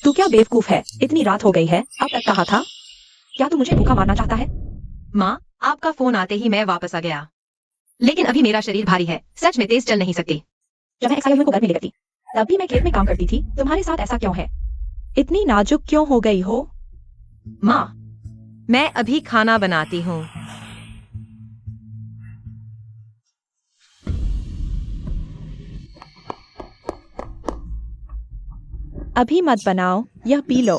तू क्या बेवकूफ है, इतनी रात हो गई है, अब तक कहाँ था? क्या तू मुझे भूखा मारना चाहता है? माँ, आपका फोन आते ही मैं वापस आ गया, लेकिन अभी मेरा शरीर भारी है, सच में तेज चल नहीं सकती। जब मैं एक्साइज को घर में ले गई थी, तब भी मैं खेत में काम करती थी। तुम्हारे साथ ऐसा क्यों है? इतनी नाजुक क्यों हो गई हो? माँ, मैं अभी खाना बनाती हूँ। अभी मत बनाओ, यह पी लो।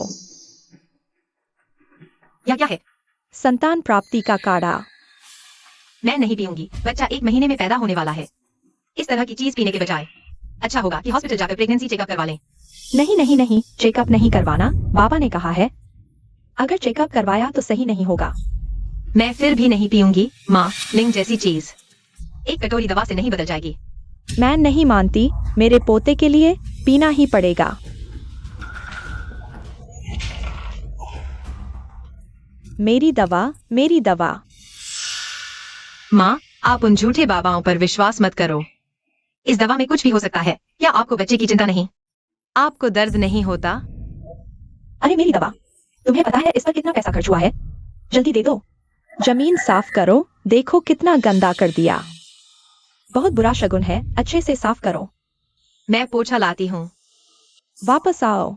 यह क्या है? संतान प्राप्ति का काढ़ा। मैं नहीं पीऊंगी, बच्चा 1 महीने में पैदा होने वाला है। इस तरह की चीज पीने के बजाय अच्छा होगा कि हॉस्पिटल जाकर प्रेगनेंसी चेकअप करवा लें। नहीं नहीं नहीं, चेकअप नहीं करवाना, बाबा ने कहा है। अगर चेकअप करवाया तो सही नहीं होगा। मैं फिर भी नहीं पीऊंगी, माँ, लिंग जैसी चीज एक कटोरी दवा से नहीं बदल जाएगी। मैं नहीं मानती, मेरे पोते के लिए पीना ही पड़ेगा। मेरी दवा, मेरी दवा। माँ, आप उन झूठे बाबाओं पर विश्वास मत करो। इस दवा में कुछ भी हो सकता है। क्या आपको बच्चे की चिंता नहीं? आपको दर्द नहीं होता? अरे मेरी दवा, तुम्हें पता है इस पर कितना पैसा खर्च हुआ है? जल्दी दे दो। जमीन साफ करो, देखो कितना गंदा कर दिया। बहुत बुरा शगुन है, अच्छे से साफ करो। मैं पोछा लाती हूँ। वापस आओ।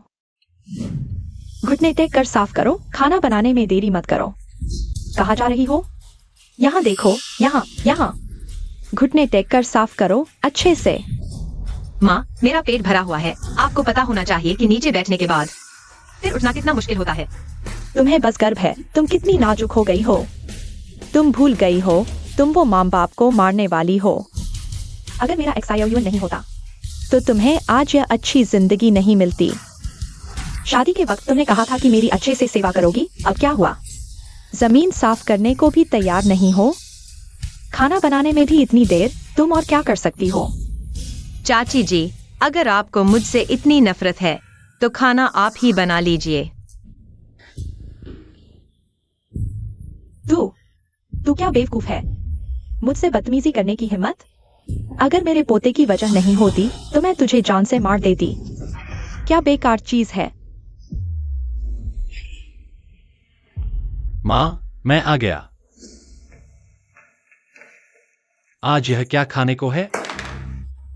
घुटने टेक कर साफ करो, खाना बनाने में देरी मत करो। कहाँ जा रही हो? यहाँ देखो, यहाँ यहाँ। घुटने टेक कर साफ करो, अच्छे से। माँ, मेरा पेट भरा हुआ है। आपको पता होना चाहिए कि नीचे बैठने के बाद फिर उठना कितना मुश्किल होता है। तुम्हें बस गर्व है, तुम कितनी नाजुक हो गई हो। तुम भूल गई हो, तुम वो माँ बाप को मारने वाली हो। अगर मेरा एक्साइओ नहीं होता तो तुम्हें आज यह अच्छी जिंदगी नहीं मिलती। शादी के वक्त तुमने कहा था कि मेरी अच्छे से सेवा करोगी, अब क्या हुआ? जमीन साफ करने को भी तैयार नहीं हो। खाना बनाने में भी इतनी देर, तुम और क्या कर सकती हो? चाची जी, अगर आपको मुझसे इतनी नफरत है तो खाना आप ही बना लीजिए। तू क्या बेवकूफ है? मुझसे बदतमीजी करने की हिम्मत? अगर मेरे पोते की वजह नहीं होती तो मैं तुझे जान से मार देती। क्या बेकार चीज है। माँ, मैं आ गया। आज यह क्या खाने को है?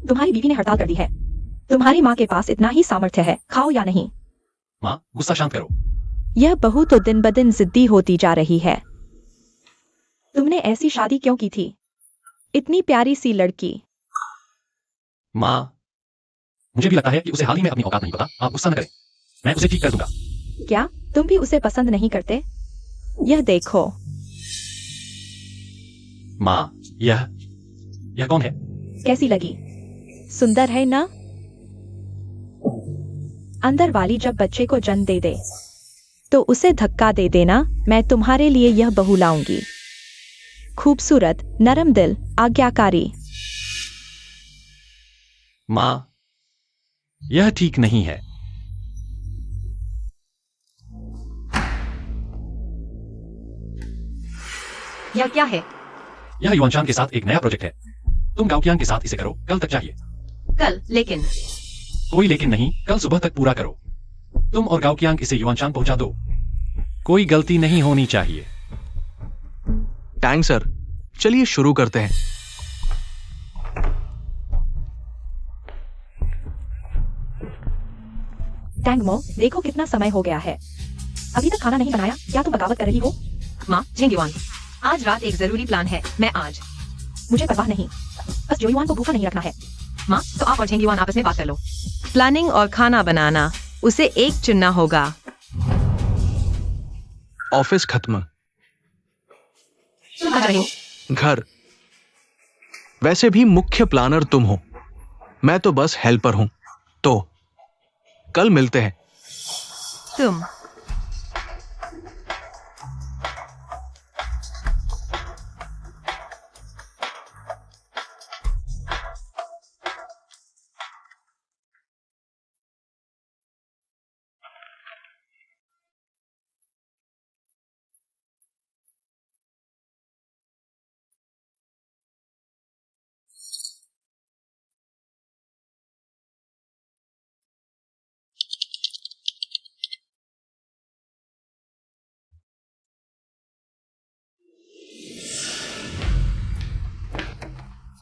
तुम्हारी बीवी ने हड़ताल कर दी है। तुम्हारी माँ के पास इतना ही सामर्थ्य है, खाओ या नहीं। माँ, गुस्सा शांत करो। यह बहू तो दिन ब दिन जिद्दी होती जा रही है। तुमने ऐसी शादी क्यों की थी? इतनी प्यारी सी लड़की। माँ, मुझे भी लगता है कि उसे हाल ही में अपनी औकात नहीं पता। आप गुस्सा न करें, मैं उसे ठीक कर दूंगा। क्या तुम भी उसे पसंद नहीं करते? यह देखो। माँ, यह कौन है? कैसी लगी? सुंदर है ना? अंदर वाली जब बच्चे को जन्म दे दे तो उसे धक्का दे देना, मैं तुम्हारे लिए यह बहू लाऊंगी। खूबसूरत, नरम दिल, आज्ञाकारी। माँ, यह ठीक नहीं है। यह क्या है? यह युवानचांद के साथ एक नया प्रोजेक्ट है। तुम गाउकियांग के साथ इसे करो, कल तक चाहिए। कल? लेकिन कोई लेकिन नहीं, कल सुबह तक पूरा करो। तुम और गाउकियांग इसे युवानचांद पहुंचा दो। कोई गलती नहीं होनी चाहिए। टैंग सर, चलिए शुरू करते हैं। टैंगमो, देखो कितना समय हो गया है, अभी तक खाना नहीं बनाया। क्या तुम बगावत कर रही हो? माँ, झेंगयुआन, आज रात एक जरूरी प्लान है। मैं आज मुझे परवाह नहीं, बस जोयुआन को भूखा नहीं रखना है। माँ, तो आप और झेंगयुआन आपस में बात कर लो। प्लानिंग और खाना बनाना, उसे एक चुनना होगा। ऑफिस खत्म। तुम कहाँ जा रहे हो? घर। वैसे भी मुख्य प्लानर तुम हो, मैं तो बस हेल्पर हूं। तो कल मिलते हैं। तुम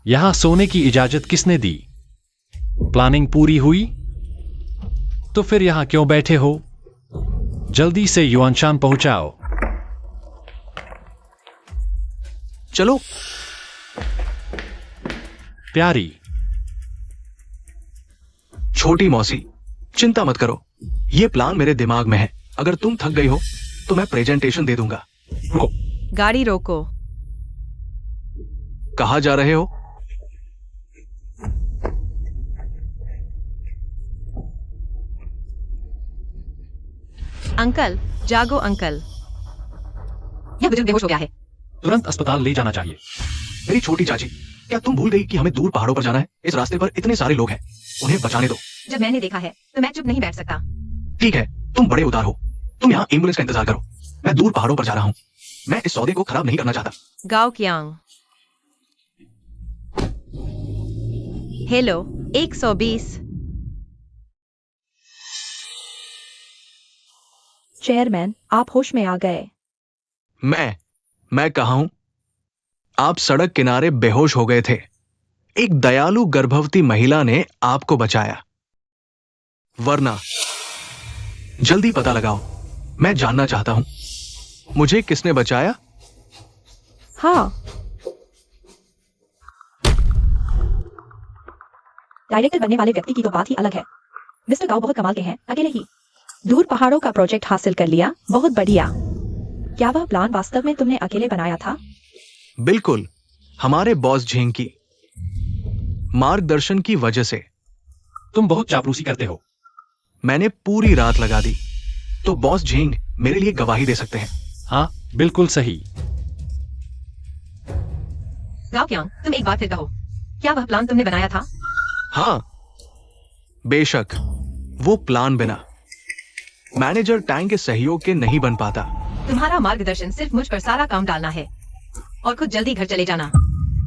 यहां सोने की इजाजत किसने दी? प्लानिंग पूरी हुई तो फिर यहां क्यों बैठे हो? जल्दी से युआनशान पहुंचाओ। चलो। प्यारी। छोटी मौसी, चिंता मत करो, ये प्लान मेरे दिमाग में है। अगर तुम थक गई हो तो मैं प्रेजेंटेशन दे दूंगा। रुको। गाड़ी रोको। कहाँ जा रहे हो? अंकल, जागो अंकल। यह बुजुर्ग बेहोश हो गया है। तुरंत अस्पताल ले जाना चाहिए। मेरी छोटी चाची, क्या तुम भूल गई कि हमें दूर पहाड़ों पर जाना है? इस रास्ते पर इतने सारे लोग हैं, उन्हें बचाने दो। जब मैंने देखा है तो मैं चुप नहीं बैठ सकता। ठीक है, तुम बड़े उदार हो। तुम यहाँ एम्बुलेंस का इंतजार करो, मैं दूर पहाड़ों पर जा रहा हूँ। मैं इस सौदे को खराब नहीं करना चाहता। गाओ क्यांग। हेलो, 120। चेयरमैन, आप होश में आ गए। मैं कहा हूं? आप सड़क किनारे बेहोश हो गए थे। एक दयालु गर्भवती महिला ने आपको बचाया। वरना जल्दी पता लगाओ, मैं जानना चाहता हूं मुझे किसने बचाया। हाँ, डायरेक्टर बनने वाले व्यक्ति की तो बात ही अलग है। मिस्टर गाओ बहुत कमाल के हैं, अकेले ही दूर पहाड़ों का प्रोजेक्ट हासिल कर लिया। बहुत बढ़िया। क्या वह प्लान वास्तव में तुमने अकेले बनाया था? बिल्कुल, हमारे बॉस झेंग की मार्गदर्शन की वजह से। तुम बहुत चापलूसी करते हो। मैंने पूरी रात लगा दी, तो बॉस झेंग मेरे लिए गवाही दे सकते हैं। हाँ, बिल्कुल सही। गाओ क्यांग, तुम एक बात फिर कहो, क्या वह प्लान तुमने बनाया था? हाँ, बेशक। वो प्लान बिना मैनेजर टैंग के सहयोग के नहीं बन पाता। तुम्हारा मार्गदर्शन सिर्फ मुझ पर सारा काम डालना है और खुद जल्दी घर चले जाना।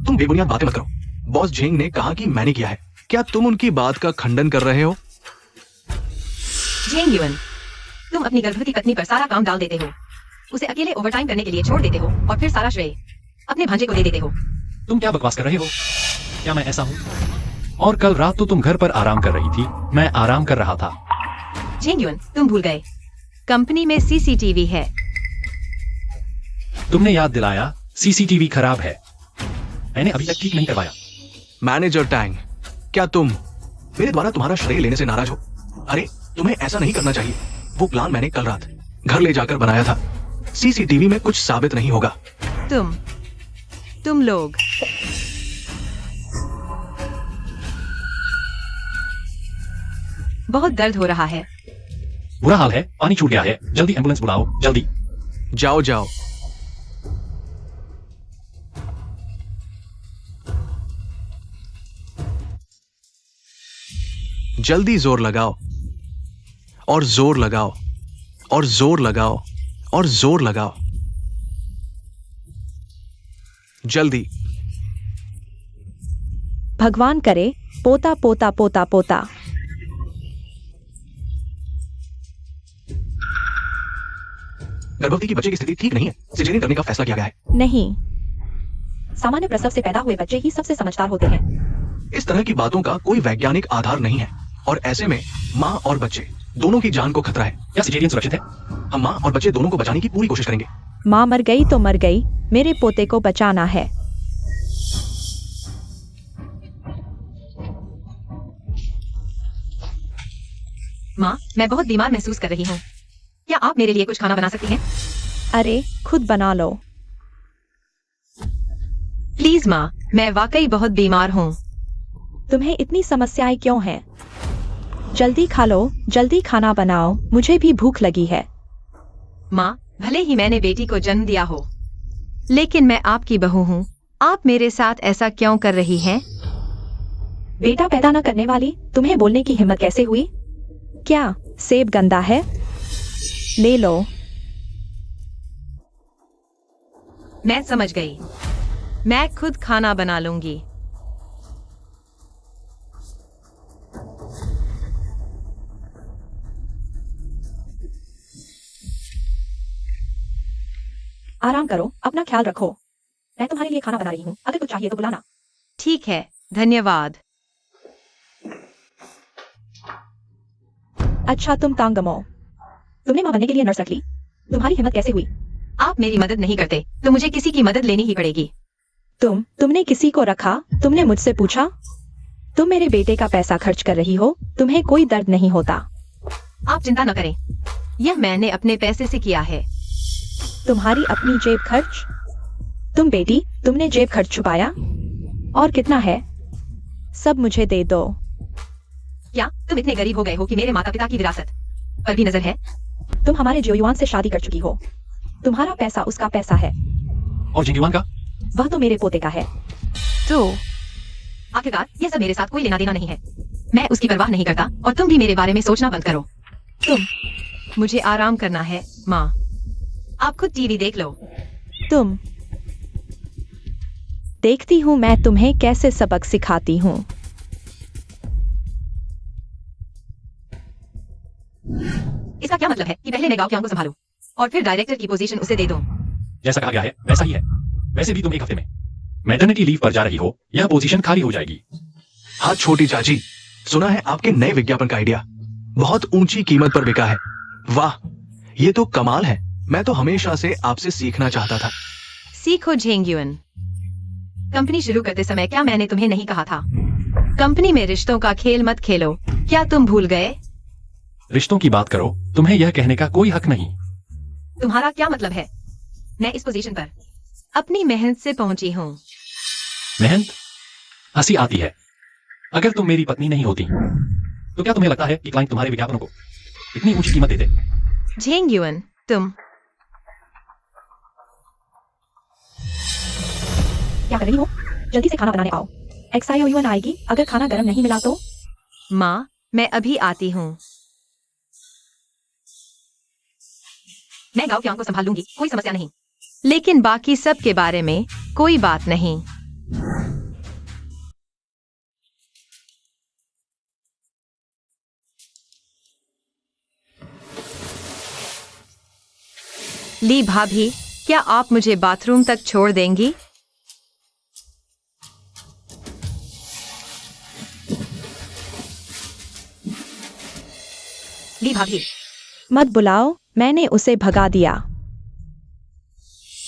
तुम बेबुनियाद बातें मत करो। बॉस झेंग ने कहा कि मैंने किया है। क्या तुम उनकी बात का खंडन कर रहे हो? झेंग युएन, तुम अपनी गर्भवती पत्नी पर सारा काम डाल देते हो, उसे अकेले ओवरटाइम करने के लिए छोड़ देते हो और फिर सारा श्रेय अपने भांजे को दे देते हो। तुम क्या बकवास कर रहे हो? क्या मैं ऐसा हूं? और कल रात तो तुम घर पर आराम कर रही थी, मैं आराम कर रहा था। झेंग युएन, तुम भूल गए। कंपनी में सीसीटीवी है। तुमने याद दिलाया, सीसीटीवी खराब है। मैंने अभी तक ठीक नहीं करवाया। मैनेजर टैंग, क्या तुम मेरे द्वारा तुम्हारा श्रेय लेने से नाराज हो? अरे, तुम्हें ऐसा नहीं करना चाहिए। वो प्लान मैंने कल रात घर ले जाकर बनाया था। सीसीटीवी में कुछ साबित नहीं होगा। तुम लोग। बहुत दर्द हो रहा है। बुरा हाल है, पानी छूट गया है। जल्दी एम्बुलेंस बुलाओ, जल्दी। जाओ जाओ। जल्दी जोर लगाओ और जोर लगाओ और जोर लगाओ और जोर लगाओ। जल्दी। भगवान करे, पोता पोता पोता पोता। गर्भवती की बच्चे की स्थिति ठीक नहीं है, सिजेरियन करने का फैसला किया गया है। नहीं, सामान्य प्रसव से पैदा हुए बच्चे ही सबसे समझदार होते हैं। इस तरह की बातों का कोई वैज्ञानिक आधार नहीं है और ऐसे में माँ और बच्चे दोनों की जान को खतरा है। क्या सिजेरियन सुरक्षित है? हम माँ और बच्चे दोनों को बचाने की पूरी कोशिश करेंगे। माँ मर गई तो मर गई, मेरे पोते को बचाना है। माँ, मैं बहुत बीमार महसूस कर रही हूँ। क्या आप मेरे लिए कुछ खाना बना सकती हैं? अरे, खुद बना लो। प्लीज माँ, मैं वाकई बहुत बीमार हूँ। तुम्हें इतनी समस्याएं क्यों हैं? जल्दी खा लो, जल्दी खाना बनाओ, मुझे भी भूख लगी है। माँ, भले ही मैंने बेटी को जन्म दिया हो, लेकिन मैं आपकी बहू हूँ। आप मेरे साथ ऐसा क्यों कर रही हैं? बेटा पैदा न करने वाली, तुम्हें बोलने की हिम्मत कैसे हुई? क्या सेब गंदा है? ले लो। मैं समझ गई। मैं खुद खाना बना लूंगी। आराम करो, अपना ख्याल रखो। मैं तुम्हारे लिए खाना बना रही हूँ, अगर कुछ चाहिए तो बुलाना। ठीक है, धन्यवाद। अच्छा तुम तांगमो, तुमने मां बनने के लिए नर्स रख ली। तुम्हारी हिम्मत कैसे हुई? आप मेरी मदद नहीं करते तो मुझे किसी की मदद लेनी ही पड़ेगी। तुमने किसी को रखा? तुमने मुझसे पूछा? तुम मेरे बेटे का पैसा खर्च कर रही हो, तुम्हें कोई दर्द नहीं होता। आप चिंता न करें, यह मैंने अपने पैसे से किया है। तुम्हारी अपनी जेब खर्च? तुमने जेब खर्च छुपाया? और कितना है? सब मुझे दे दो। क्या तुम इतने गरीब हो गए हो कि मेरे माता पिता की विरासत पर भी नजर है? तुम हमारे जियोयुआन से शादी कर चुकी हो। तुम्हारा पैसा उसका पैसा है। और जिंगयुआन का? वह तो मेरे पोते का है। तो आखिरकार यह सब मेरे साथ कोई लेना देना नहीं है। मैं उसकी परवाह नहीं करता और तुम भी मेरे बारे में सोचना बंद करो। मुझे आराम करना है, माँ। आप खुद टीवी देख लो। तुम देखती हूँ मैं तुम्हें कैसे सबक सिखाती हूँ। इसका क्या मतलब है कि पहले मैं गाँव को संभालूं और फिर डायरेक्टर की पोजीशन उसे दे दूं? जैसा कहा गया है वैसा ही है। वैसे भी तुम एक हफ्ते में मैटरनिटी लीव पर जा रही हो, यह पोजीशन खाली हो जाएगी। हाँ छोटी चाची, सुना है आपके नए विज्ञापन का आइडिया बहुत ऊंची कीमत पर बिका है। वाह, ये तो कमाल है। मैं तो हमेशा से आपसे सीखना चाहता था। सीखो झेंगयुन। कंपनी शुरू करते समय क्या मैंने तुम्हें नहीं कहा था? कंपनी में रिश्तों का खेल मत खेलो। क्या तुम भूल गए? रिश्तों की बात करो, तुम्हें यह कहने का कोई हक नहीं। तुम्हारा क्या मतलब है? मैं इस पोजीशन पर अपनी मेहनत से पहुंची हूँ। मेहनत? हंसी आती है। अगर तुम मेरी पत्नी नहीं होती तो क्या तुम्हें लगता है कि क्लाइंट तुम्हारे विज्ञापनों को इतनी ऊंची कीमत देते? झेंगयुन, तुम क्या कर रही हो? जल्दी से खाना बनाने आओ। XIOUN आएगी अगर खाना गर्म नहीं मिला तो। माँ, मैं अभी आती हूँ। मैं गाँव को संभाल लूंगी, कोई समस्या नहीं। लेकिन बाकी सब के बारे में कोई बात नहीं। ली भाभी, क्या आप मुझे बाथरूम तक छोड़ देंगी? ली भाभी, मत बुलाओ, मैंने उसे भगा दिया।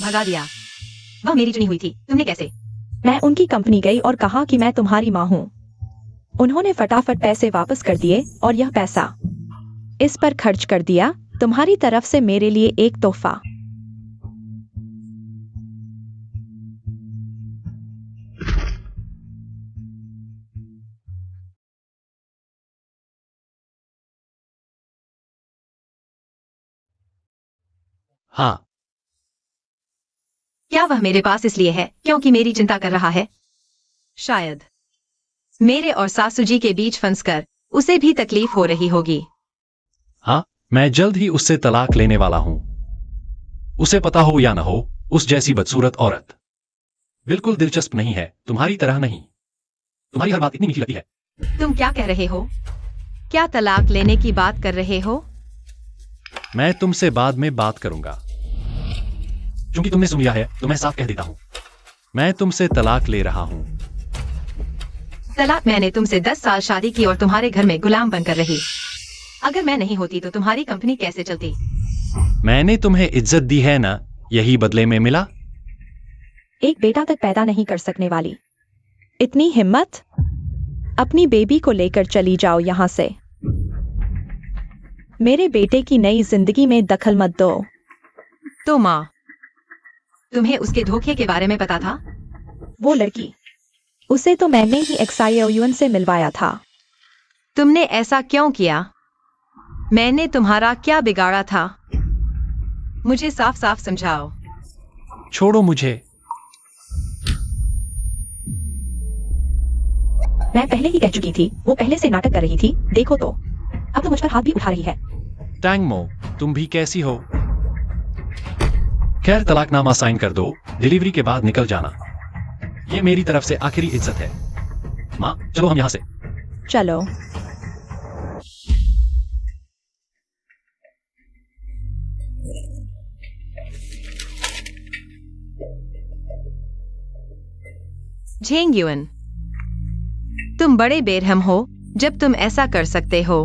भगा दिया? वह मेरी चुनी हुई थी, तुमने कैसे? मैं उनकी कंपनी गई और कहा कि मैं तुम्हारी माँ हूँ। उन्होंने फटाफट पैसे वापस कर दिए और यह पैसा इस पर खर्च कर दिया, तुम्हारी तरफ से मेरे लिए एक तोहफा। हाँ। क्या वह मेरे पास इसलिए है क्योंकि मेरी चिंता कर रहा है? शायद मेरे और सासू जी के बीच फंसकर उसे भी तकलीफ हो रही होगी। हाँ, मैं जल्द ही उससे तलाक लेने वाला हूं। उसे पता हो या न हो, उस जैसी बदसूरत औरत बिल्कुल दिलचस्प नहीं है, तुम्हारी तरह नहीं। तुम्हारी हर बात इतनी मीठी लगती है। तुम क्या कह रहे हो? क्या तलाक लेने की बात कर रहे हो? मैं तुमसे बाद में बात करूंगा। क्योंकि तुमने सुन लिया है तो मैं साफ कह देता हूं, मैं तुमसे तलाक ले रहा हूं। तलाक? मैंने तुमसे 10 साल शादी की और तुम्हारे घर में गुलाम बनकर रही। अगर मैं नहीं होती तो तुम्हारी कंपनी कैसे चलती? मैंने तुम्हें इज्जत दी है ना, यही बदले में मिला। एक बेटा तक पैदा नहीं कर सकने वाली, इतनी हिम्मत? अपनी बेबी को लेकर चली जाओ यहां से। मेरे बेटे की नई जिंदगी में दखल मत दो। तो माँ, तुम्हें उसके धोखे के बारे में पता था? वो लड़की, उसे तो मैंने ही XIOUN से मिलवाया था। तुमने ऐसा क्यों किया? मैंने तुम्हारा क्या बिगाड़ा था? मुझे साफ साफ समझाओ। छोड़ो मुझे। मैं पहले ही कह चुकी थी, वो पहले से नाटक कर रही थी, देखो तो। अब तो मुझ पर हाथ भी उठा रही है। टैंगमो, तुम भी कैसी हो? खैर, तलाकनामा साइन कर दो, डिलीवरी के बाद निकल जाना। ये मेरी तरफ से आखिरी इज्जत है। माँ, चलो हम यहां से। चलो। झेंगयुन, तुम बड़े बेरहम हो जब तुम ऐसा कर सकते हो।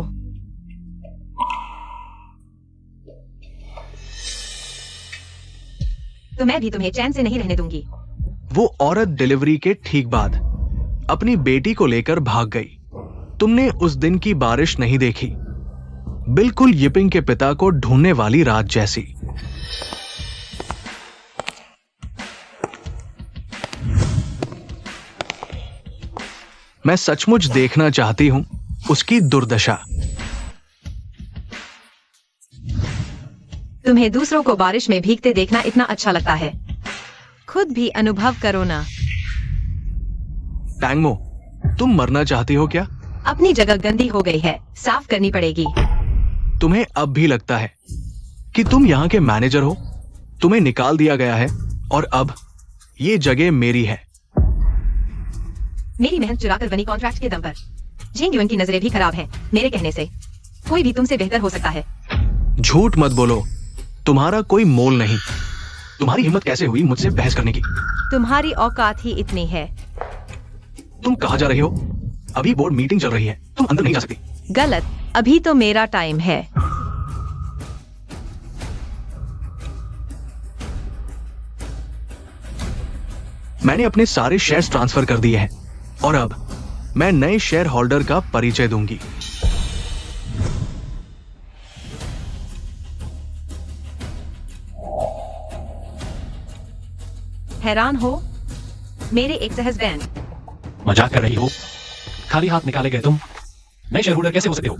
तो मैं भी तुम्हें चैन से नहीं रहने दूंगी। वो औरत डिलीवरी के ठीक बाद अपनी बेटी को लेकर भाग गई। तुमने उस दिन की बारिश नहीं देखी, बिल्कुल यिपिंग के पिता को ढूंढने वाली रात जैसी। मैं सचमुच देखना चाहती हूं उसकी दुर्दशा। तुम्हें दूसरों को बारिश में भीगते देखना इतना अच्छा लगता है। खुद भी अनुभव करो ना। टैंगमो, तुम मरना चाहती हो क्या? अपनी जगह गंदी हो गई है, साफ करनी पड़ेगी। तुम्हें अब भी लगता है कि तुम यहाँ के मैनेजर हो? तुम्हें निकाल दिया गया है और अब ये जगह मेरी है। मेरी मेहनत चुराकर बनी कॉन्ट्रैक्ट के दम पर जिंग युन की नजरें भी खराब हैं। मेरे कहने से कोई भी तुमसे बेहतर हो सकता है। झूठ मत बोलो, तुम्हारा कोई मोल नहीं। तुम्हारी हिम्मत कैसे हुई मुझसे बहस करने की? तुम्हारी औकात ही इतनी है। तुम कहाँ जा रही हो? अभी बोर्ड मीटिंग चल रही है, तुम अंदर नहीं जा सकती। गलत, अभी तो मेरा टाइम है। मैंने अपने सारे शेयर्स ट्रांसफर कर दिए हैं और अब मैं नए शेयर होल्डर का परिचय दूंगी। हैरान हो? मेरे एक सहज बहन। मजाक कर रही हो? खाली हाथ निकाले गए तुम नए शेयर होल्डर कैसे हो सकते हो?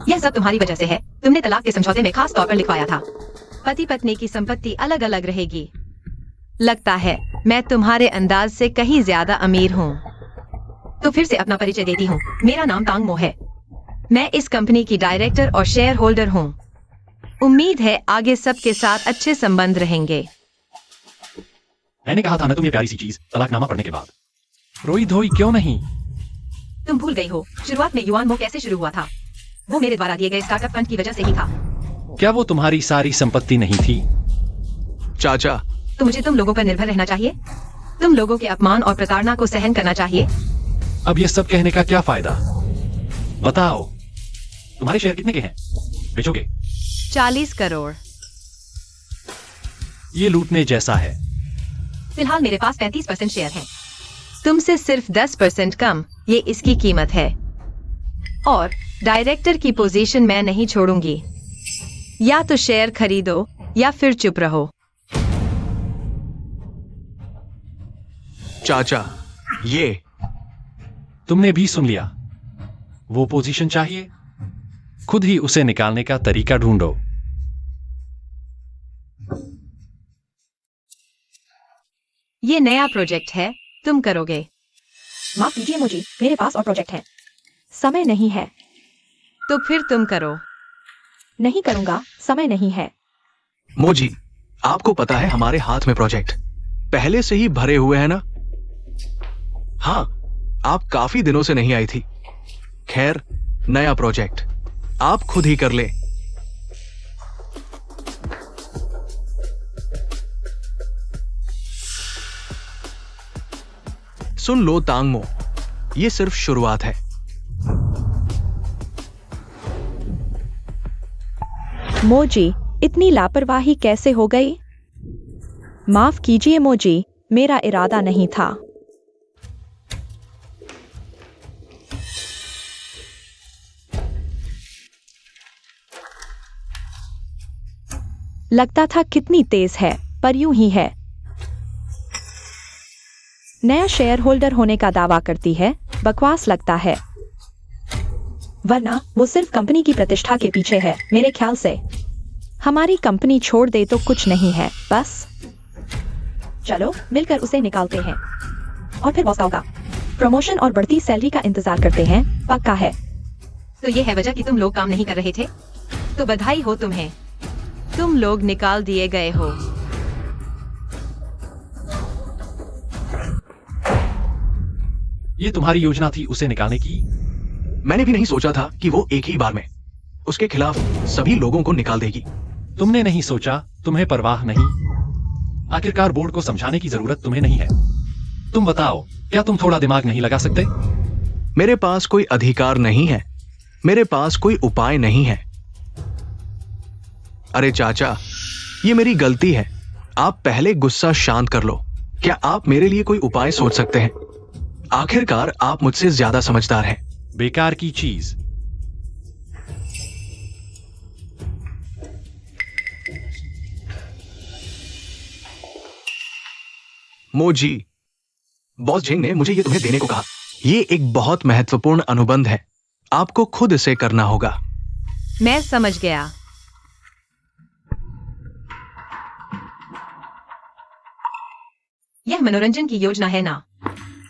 यह सब तुम्हारी वजह से है। तुमने तलाक के समझौते में खास तौर पर लिखवाया था। पति पत्नी की संपत्ति अलग अलग रहेगी। लगता है मैं तुम्हारे अंदाज से कहीं ज्यादा अमीर हूँ। तो फिर से अपना परिचय देती हूँ। मेरा नाम तांग मो है। मैं इस कंपनी की डायरेक्टर और शेयर होल्डर हूँ। उम्मीद है आगे सबके साथ अच्छे संबंध रहेंगे। मैंने कहा था ना तुम ये प्यारी सी चीज तलाकनामा पढ़ने के बाद। रोई धोई क्यों नहीं? तुम भूल गई हो शुरुआत में युआन मो कैसे शुरू हुआ था? वो मेरे द्वारा दिए गए स्टार्टअप फंड की वजह से ही था। क्या वो तुम्हारी सारी संपत्ति नहीं थी? चाचा, तो मुझे तुम लोगों पर निर्भर रहना चाहिए। तुम लोगों के अपमान और प्रताड़ना को सहन करना चाहिए। अब ये सब कहने का क्या फायदा? बताओ, तुम्हारे शेयर कितने के हैं? बेचोगे? 40 करोड़। ये लूटने जैसा है। फिलहाल मेरे पास 35% शेयर हैं। तुमसे सिर्फ 10% कम, ये इसकी कीमत है। और डायरेक्टर की पोजीशन मैं नहीं छोड़ूंगी। या तो शेयर खरीदो या फिर चुप रहो। चाचा, ये तुमने भी सुन लिया। वो पोजीशन चाहिए, खुद ही उसे निकालने का तरीका ढूंढो। ये नया प्रोजेक्ट है, तुम करोगे। माफ कीजिए मुझे, मेरे पास और प्रोजेक्ट है। समय नहीं है। तो फिर तुम करो। नहीं करूंगा, समय नहीं है। मोजी, आपको पता है हमारे हाथ में प्रोजेक्ट पहले से ही भरे हुए हैं ना? हाँ, आप काफी दिनों से नहीं आई थी। खैर, नया प्रोजेक्ट आप खुद ही कर ले। सुन लो तांगमो, ये सिर्फ शुरुआत है। मोजी, इतनी लापरवाही कैसे हो गई? माफ कीजिए मोजी, मेरा इरादा नहीं था। लगता था कितनी तेज है, पर यूं ही है। नया शेयर होल्डर होने का दावा करती है, बकवास लगता है। वरना वो सिर्फ कंपनी की प्रतिष्ठा के पीछे है। मेरे ख्याल से हमारी कंपनी छोड़ दे तो कुछ नहीं है, बस चलो मिलकर उसे निकालते हैं और फिर बॉस का प्रमोशन और बढ़ती सैलरी का इंतजार करते हैं। पक्का है। तो ये है वजह कि तुम लोग काम नहीं कर रहे थे। तो बधाई हो तुम्हें, तुम लोग निकाल दिए गए हो। ये तुम्हारी योजना थी उसे निकालने की? मैंने भी नहीं सोचा था कि वो एक ही बार में उसके खिलाफ सभी लोगों को निकाल देगी। तुमने नहीं सोचा, तुम्हें परवाह नहीं। आखिरकार बोर्ड को समझाने की जरूरत तुम्हें नहीं है। तुम बताओ, क्या तुम थोड़ा दिमाग नहीं लगा सकते? मेरे पास कोई अधिकार नहीं है, मेरे पास कोई उपाय नहीं है। अरे चाचा, ये मेरी गलती है। आप पहले गुस्सा शांत कर लो। क्या आप मेरे लिए कोई उपाय सोच सकते हैं? आखिरकार आप मुझसे ज्यादा समझदार हैं। बेकार की चीज। मोजी, बॉस झिंग ने मुझे ये तुम्हें देने को कहा। ये एक बहुत महत्वपूर्ण अनुबंध है, आपको खुद इसे करना होगा। मैं समझ गया। यह मनोरंजन की योजना है ना?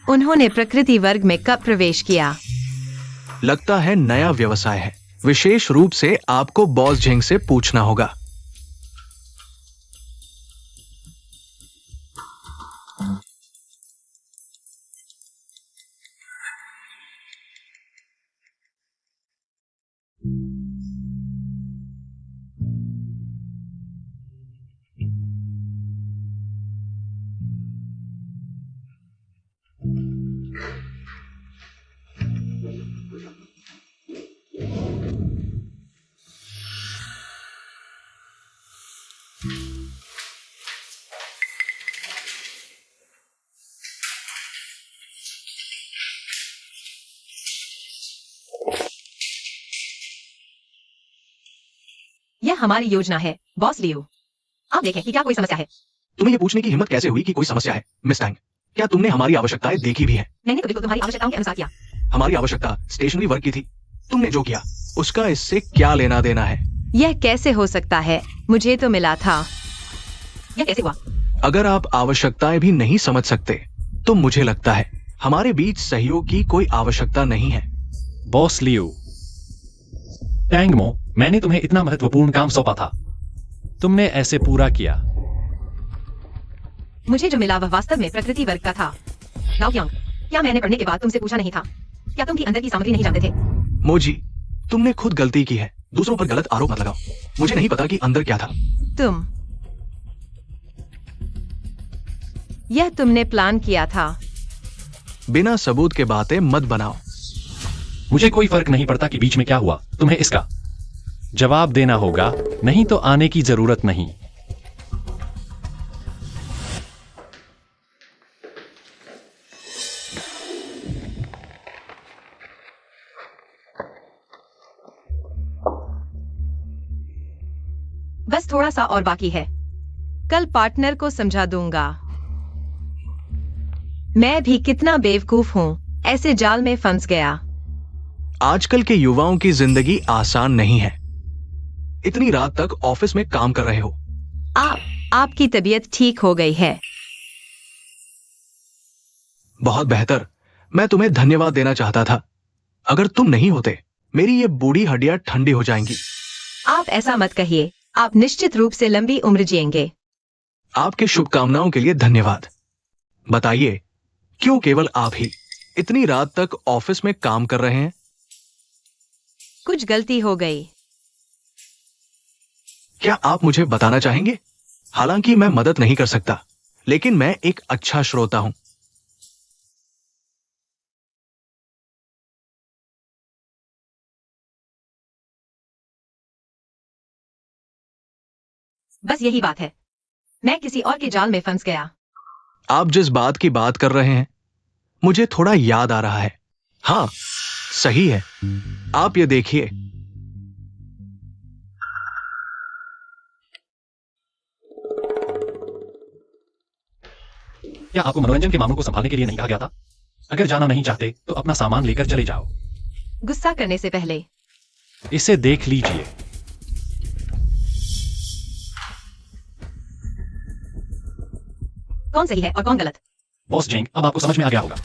उन्होंने प्रकृति वर्ग में कब प्रवेश किया? लगता है नया व्यवसाय है। विशेष रूप से आपको बॉस झिंग से पूछना होगा। यह हमारी योजना है बॉस लियो। आप देखें कि क्या कोई समस्या है। तुम्हें ये पूछने की हिम्मत कैसे हुई कि कोई समस्या है? मिस टैंग, क्या तुमने हमारी आवश्यकताएं देखी भी है? मैंने तो बिल्कुल तुम्हारी आवश्यकताओं के अनुसार किया। हमारी आवश्यकता स्टेशनरी वर्क की थी। तुमने जो किया उसका इससे क्या लेना देना है? यह कैसे हो सकता है? मुझे तो मिला था। यह कैसे हुआ? अगर आप आवश्यकताएं भी नहीं समझ सकते तो मुझे लगता है हमारे बीच सहयोग की कोई आवश्यकता नहीं है। बॉस लियो, टैंगमो, मैंने तुम्हें इतना महत्वपूर्ण काम सौंपा था, तुमने ऐसे पूरा किया। मुझे जो मिला वह वास्तव में प्रकृति वर्ग का था। लाओयांग, क्या मैंने पढ़ने के बाद तुमसे पूछा नहीं था? क्या तुम की अंदर की सामग्री नहीं जानते थे? मोजी, तुमने खुद गलती की है। दूसरों पर गलत आरोप मत लगाओ। मुझे नहीं पता कि अंदर क्या था। यह तुमने प्लान किया था। बिना सबूत के बातें मत बनाओ। मुझे कोई फर्क नहीं पड़ता कि बीच में क्या हुआ, तुम्हें इसका जवाब देना होगा, नहीं तो आने की जरूरत नहीं। बस थोड़ा सा और बाकी है। कल पार्टनर को समझा दूंगा। मैं भी कितना बेवकूफ हूँ, ऐसे जाल में फंस गया। आजकल के युवाओं की जिंदगी आसान नहीं है। इतनी रात तक ऑफिस में काम कर रहे हो। आपकी तबीयत ठीक हो गई है? बहुत बेहतर। मैं तुम्हें धन्यवाद देना चाहता था। अगर तुम नहीं होते मेरी ये बूढ़ी हड्डियां ठंडी हो जाएंगी। आप ऐसा मत कहिए, आप निश्चित रूप से लंबी उम्र जिएंगे। आपके शुभकामनाओं के लिए धन्यवाद। बताइए, क्यों केवल आप ही इतनी रात तक ऑफिस में काम कर रहे हैं? कुछ गलती हो गई। क्या आप मुझे बताना चाहेंगे? हालांकि मैं मदद नहीं कर सकता, लेकिन मैं एक अच्छा श्रोता हूं। बस यही बात है। मैं किसी और के जाल में फंस गया। आप जिस बात की बात कर रहे हैं मुझे थोड़ा याद आ रहा है। हाँ, सही है। आप ये देखिए। क्या आपको मनोरंजन के मामलों को संभालने के लिए नहीं कहा गया था? अगर जाना नहीं चाहते तो अपना सामान लेकर चले जाओ। गुस्सा करने से पहले इसे देख लीजिए। कौन सही है और कौन गलत? बॉस जेंग, अब आपको समझ में आ गया होगा।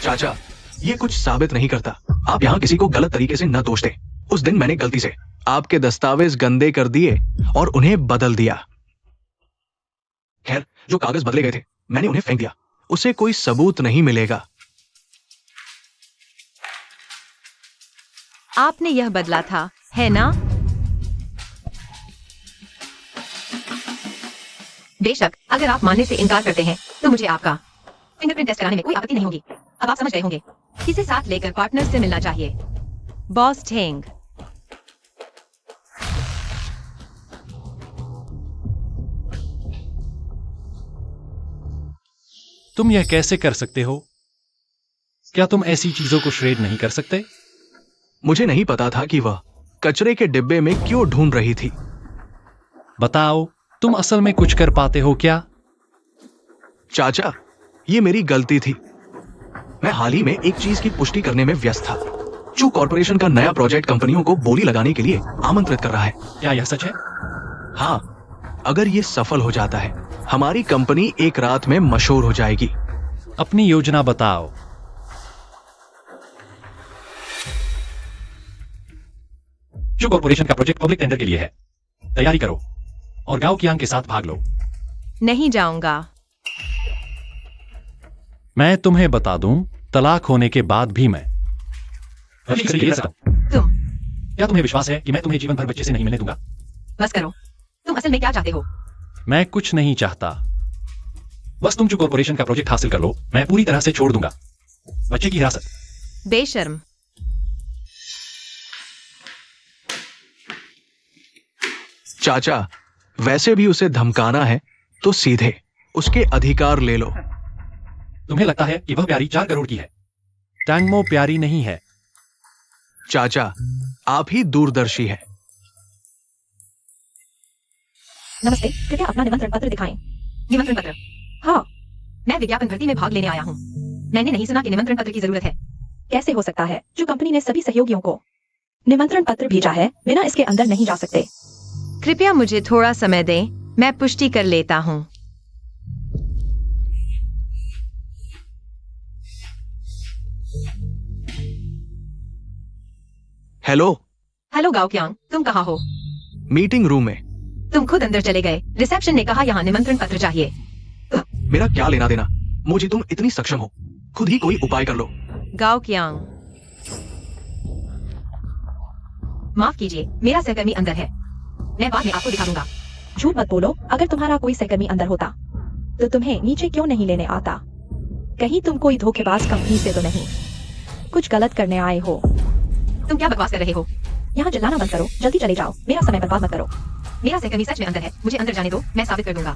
चाचा, ये कुछ साबित नहीं करता। आप यहां किसी को गलत तरीके से न दोष दें। उस दिन मैंने गलती से आपके दस्तावेज गंदे कर दिए और उन्हें बदल दिया। खैर, जो कागज बदले गए थे मैंने उन्हें फेंक दिया। उसे कोई सबूत नहीं मिलेगा। आपने यह बदला था, है ना? बेशक, अगर आप मानने से इनकार करते हैं तो मुझे आपका फिंगरप्रिंट टेस्ट कराने में कोई आपत्ति नहीं होगी। अब आप समझ गए होंगे। इसे साथ लेकर पार्टनर से मिलना चाहिए। बॉस ठेंग। तुम यह कैसे कर सकते हो? क्या तुम ऐसी चीजों को श्रेड नहीं कर सकते? मुझे नहीं पता था कि वह कचरे के डिब्बे में क्यों ढूंढ रही थी। बताओ, तुम असल में कुछ कर पाते हो क्या? चाचा, ये मेरी गलती थी। मैं हाल ही में एक चीज की पुष्टि करने में व्यस्त था। चू कॉर्पोरेशन का नया प्रोजेक्ट कंपनियों को बोली लगाने के लिए आमंत्रित कर रहा है। क्या यह सच है? हाँ, अगर ये सफल हो जाता है, हमारी कंपनी एक रात में मशहूर हो जाएगी। अपनी योजना बताओ। चू कॉर्पोरेशन का प्रोजेक्ट पब्लिक टेंडर के लिए है। तैयारी करो और गांव कियांग के साथ भाग लो। नहीं जाऊंगा। मैं तुम्हें बता दूं, तलाक होने के बाद भी मैं तुम क्या तुम्हें विश्वास है कि मैं तुम्हें जीवन भर बच्चे से नहीं मिलने दूंगा? बस करो। तुम असल में क्या चाहते हो? मैं कुछ नहीं चाहता। बस तुम चू कॉर्पोरेशन का प्रोजेक्ट हासिल कर लो, मैं पूरी तरह से छोड़ दूंगा। बच्चे की हिरासत। बेशर्म। चाचा, वैसे भी उसे धमकाना है तो सीधे उसके अधिकार ले लो। तुम्हें लगता है कि वह प्यारी 4 करोड़ की है? टैंगमो प्यारी नहीं है। चाचा, आप ही दूरदर्शी हैं। नमस्ते, कृपया अपना निमंत्रण पत्र दिखाएं। निमंत्रण पत्र? हाँ, मैं विज्ञापन भर्ती में भाग लेने आया हूँ। मैंने नहीं सुना कि निमंत्रण पत्र की जरूरत है। कैसे हो सकता है? जो कंपनी ने सभी सहयोगियों को निमंत्रण पत्र भेजा है, बिना इसके अंदर नहीं जा सकते। कृपया मुझे थोड़ा समय दें, मैं पुष्टि कर लेता हूं। हेलो। हेलो गाओ क्यांग, तुम कहाँ हो? मीटिंग रूम में। तुम खुद अंदर चले गए। रिसेप्शन ने कहा यहाँ निमंत्रण पत्र चाहिए। मेरा क्या लेना देना? मुझे तुम इतनी सक्षम हो, खुद ही कोई उपाय कर लो। गाओ कियांग। माफ कीजिए, मेरा सहकर्मी अंदर है। मैं बाद में आपको दिखा दूंगा। झूठ मत बोलो। अगर तुम्हारा कोई सहकर्मी अंदर होता तो तुम्हें नीचे क्यों नहीं लेने आता? कहीं तुम कोई धोखेबाज कंपनी से तो नहीं कुछ गलत करने आए हो? तुम क्या बकवास कर रहे हो? यहाँ जलाना बंद करो, जल्दी चले जाओ, मेरा समय बर्बाद मत करो। मेरा सहकर्मी सच में अंदर है। मुझे अंदर जाने दो, मैं साबित कर दूंगा।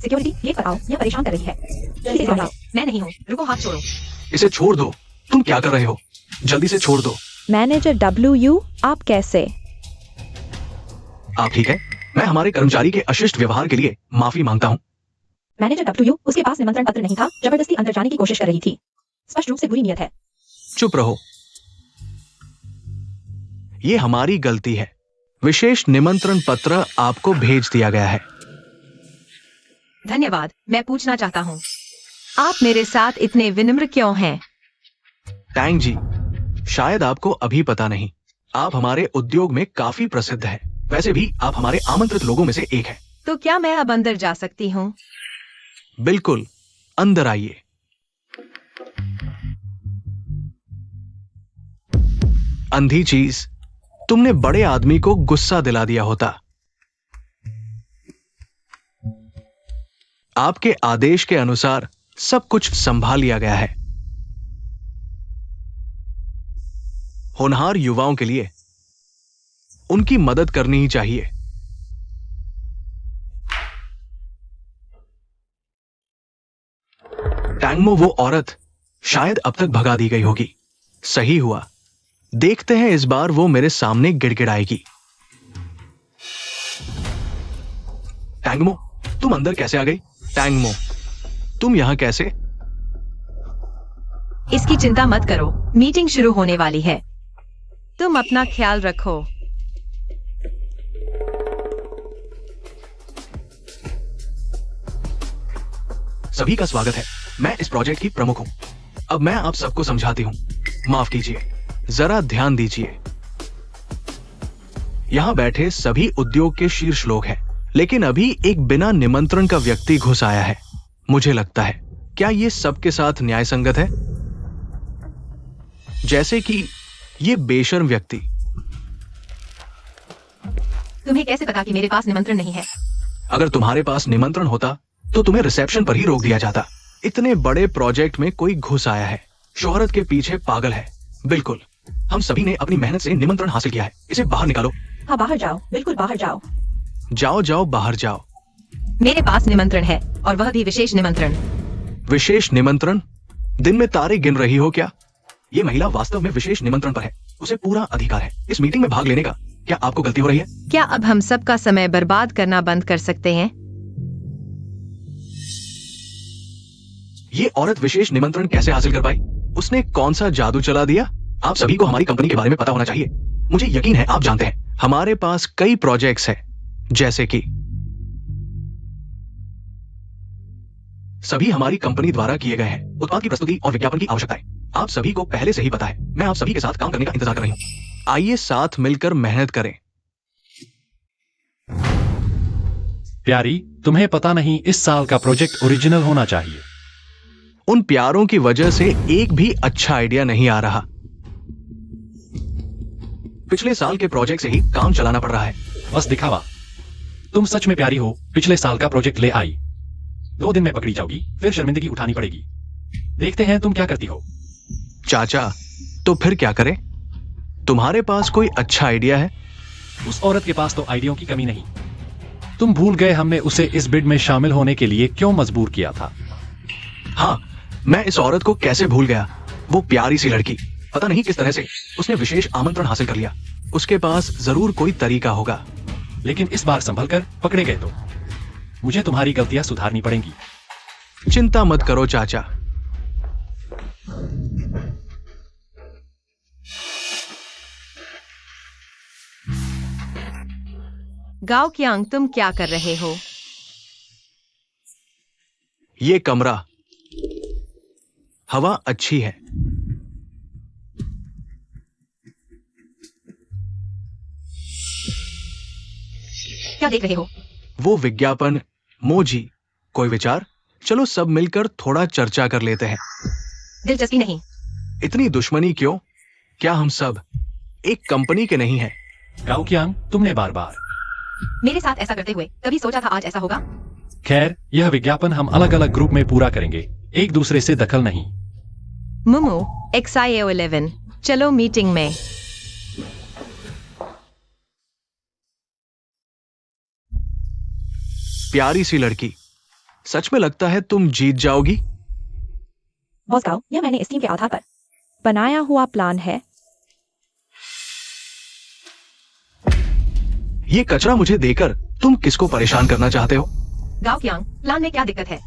सिक्योरिटी, गेट पर आओ, यह परेशान कर रही है। जल्दी से आओ। मैं नहीं हूँ। रुको, हाथ छोड़ो। इसे छोड़ दो। तुम क्या कर रहे हो? जल्दी से छोड़ दो। मैनेजर WU, आप कैसे? आप ठीक है? मैं हमारे कर्मचारी के अशिष्ट व्यवहार के लिए माफी मांगता हूँ। मैनेजर WU, उसके पास निमंत्रण पत्र नहीं था, जबरदस्ती अंदर जाने की कोशिश कर रही थी। स्पष्ट रूप से बुरी नियत है। चुप रहो। ये हमारी गलती है। विशेष निमंत्रण पत्र आपको भेज दिया गया है। धन्यवाद। मैं पूछना चाहता हूँ, आप मेरे साथ इतने विनम्र क्यों हैं? टैंग जी, शायद आपको अभी पता नहीं, आप हमारे उद्योग में काफी प्रसिद्ध हैं। वैसे भी आप हमारे आमंत्रित लोगों में से एक हैं। तो क्या मैं अब अंदर जा सकती हूँ? बिल्कुल, अंदर आइए। अंधी चीज, तुमने बड़े आदमी को गुस्सा दिला दिया होता। आपके आदेश के अनुसार सब कुछ संभाल लिया गया है। होनहार युवाओं के लिए उनकी मदद करनी ही चाहिए। टैंगमो वो औरत शायद अब तक भगा दी गई होगी। सही हुआ। देखते हैं इस बार वो मेरे सामने गिड़गिड़ाएगी। टैंगमो, तुम अंदर कैसे आ गई? टैंगमो, तुम यहां कैसे? इसकी चिंता मत करो, मीटिंग शुरू होने वाली है। तुम अपना ख्याल रखो। सभी का स्वागत है। मैं इस प्रोजेक्ट की प्रमुख हूं। अब मैं आप सबको समझाती हूं। माफ कीजिए, जरा ध्यान दीजिए। यहां बैठे सभी उद्योग के शीर्ष लोग हैं, लेकिन अभी एक बिना निमंत्रण का व्यक्ति घुस आया है। मुझे लगता है, क्या ये सबके साथ न्याय संगत है? जैसे कि ये बेशर्म व्यक्ति। तुम्हें कैसे पता कि मेरे पास निमंत्रण नहीं है? अगर तुम्हारे पास निमंत्रण होता तो तुम्हें रिसेप्शन पर ही रोक दिया जाता। इतने बड़े प्रोजेक्ट में कोई घुस आया है, शोहरत के पीछे पागल है। बिल्कुल, हम सभी ने अपनी मेहनत से निमंत्रण हासिल किया है। इसे बाहर निकालो। हाँ बाहर जाओ, बिल्कुल बाहर जाओ। जाओ जाओ, बाहर जाओ। मेरे पास निमंत्रण है, और वह भी विशेष निमंत्रण। विशेष निमंत्रण? दिन में तारे गिन रही हो क्या? ये महिला वास्तव में विशेष निमंत्रण पर है। उसे पूरा अधिकार है इस मीटिंग में भाग लेने का। क्या आपको गलती हो रही है? क्या अब हम सबका समय बर्बाद करना बंद कर सकते हैं? ये औरत विशेष निमंत्रण कैसे हासिल कर पाई? उसने कौन सा जादू चला दिया? आप सभी को हमारी कंपनी के बारे में पता होना चाहिए। मुझे यकीन है आप जानते हैं। हमारे पास कई प्रोजेक्ट्स हैं, जैसे कि सभी हमारी कंपनी द्वारा किए गए हैं। उत्पाद की प्रस्तुति और विज्ञापन की आवश्यकता है। आप सभी को पहले से ही पता है। मैं आप सभी के साथ काम करने का इंतजार कर रही हूं। आइए साथ मिलकर मेहनत करें। प्यारी, तुम्हें पता नहीं इस साल का प्रोजेक्ट ओरिजिनल होना चाहिए। उन प्यारों की वजह से एक भी अच्छा आइडिया नहीं आ रहा। पिछले साल के प्रोजेक्ट से ही काम चलाना पड़ रहा है। बस दिखावा। तुम सच में प्यारी हो, पिछले साल का प्रोजेक्ट ले आई। 2 दिन में पकड़ी जाओगी, फिर शर्मिंदगी उठानी पड़ेगी। देखते हैं तुम क्या करती हो। चाचा, तो फिर क्या करें? तुम्हारे पास कोई अच्छा आइडिया है? उस औरत के पास तो आइडियाओं की कमी नहीं। तुम भूल गए हमने उसे इस बिड में शामिल होने के लिए क्यों मजबूर किया था। हाँ, मैं इस औरत को कैसे भूल गया। वो प्यारी सी लड़की, पता नहीं किस तरह से उसने विशेष आमंत्रण हासिल कर लिया। उसके पास जरूर कोई तरीका होगा। लेकिन इस बार संभल कर पकड़े गए तो मुझे तुम्हारी गलतियां सुधारनी पड़ेंगी। चिंता मत करो चाचा। गाओ क्यांग, तुम क्या कर रहे हो? ये कमरा, हवा अच्छी है। क्या देख रहे हो? वो विज्ञापन। मोजी, कोई विचार? चलो सब मिलकर थोड़ा चर्चा कर लेते हैं। दिलचस्पी नहीं। इतनी दुश्मनी क्यों? क्या हम सब एक कंपनी के नहीं हैं? गाओ क्यांग, तुमने बार बार मेरे साथ ऐसा करते हुए कभी सोचा था आज ऐसा होगा? खैर, यह विज्ञापन हम अलग अलग ग्रुप में पूरा करेंगे, एक दूसरे से दखल नहीं। मुमू, XIO11, चलो मीटिंग में। प्यारी सी लड़की, सच में लगता है तुम जीत जाओगी। बॉस गाओ, यह मैंने इस टीम के आधार पर बनाया हुआ प्लान है। ये कचरा मुझे देकर तुम किसको परेशान करना चाहते हो? गाओ क्यांग, प्लान में क्या दिक्कत है?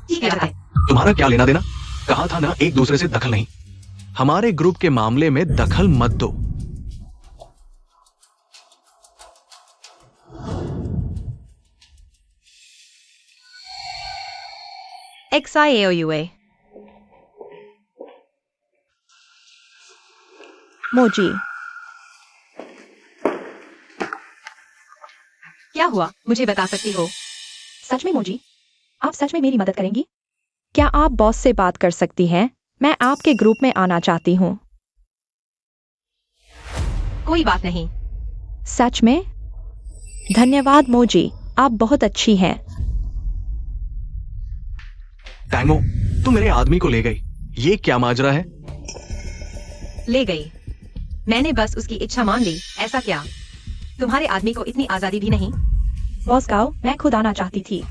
ठीक है। तुम्हारा क्या लेना देना? कहा था ना, एक दूसरे से दखल नहीं। हमारे ग्रुप के मामले में दखल मत दो। XIAOUA। मोजी, क्या हुआ, मुझे बता सकती हो? सच में मोजी, आप सच में मेरी मदद करेंगी? क्या आप बॉस से बात कर सकती हैं? मैं आपके ग्रुप में आना चाहती हूँ। कोई बात नहीं। सच में? धन्यवाद मोजी, आप बहुत अच्छी हैं। टैंगो, तुम मेरे आदमी को ले गई। ये क्या माजरा है? ले गई। मैंने बस उसकी इच्छा मान ली। ऐसा क्या? तुम्हारे आदमी को इतनी आजादी भी नहीं? बॉस गाओ, मैं खुद आना चाहती थी।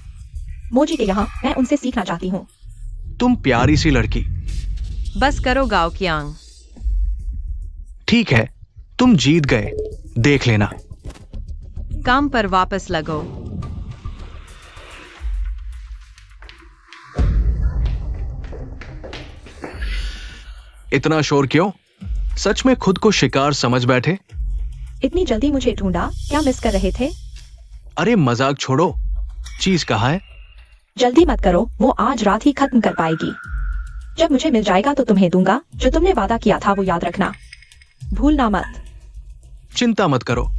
मोजी के यहाँ मैं उनसे सीखना चाहती हूँ। तुम प्यारी सी लड़की। बस करो गाओ क्यांग। ठीक है, तुम जीत गए। देख लेना। काम पर वापस लगो। इतना शोर क्यों? सच में खुद को शिकार समझ बैठे? इतनी जल्दी मुझे ढूंढा? क्या मिस कर रहे थे? अरे मजाक छोड़ो। चीज कहाँ है? जल्दी मत करो, वो आज रात ही खत्म कर पाएगी। जब मुझे मिल जाएगा तो तुम्हें दूंगा। जो तुमने वादा किया था वो याद रखना, भूलना मत। चिंता मत करो।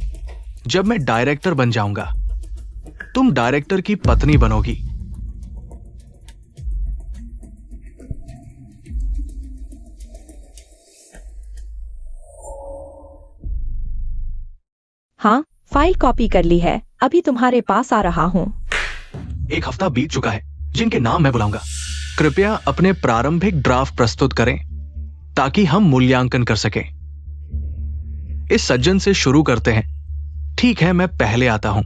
जब मैं डायरेक्टर बन जाऊंगा, तुम डायरेक्टर की पत्नी बनोगी। हाँ, फाइल कॉपी कर ली है, अभी तुम्हारे पास आ रहा हूँ। 1 हफ्ता बीत चुका है। जिनके नाम मैं बुलाऊंगा, कृपया अपने प्रारंभिक ड्राफ्ट प्रस्तुत करें। ताकि हम मूल्यांकन कर सकें। इस सज्जन से शुरू करते हैं। ठीक है, मैं पहले आता हूं।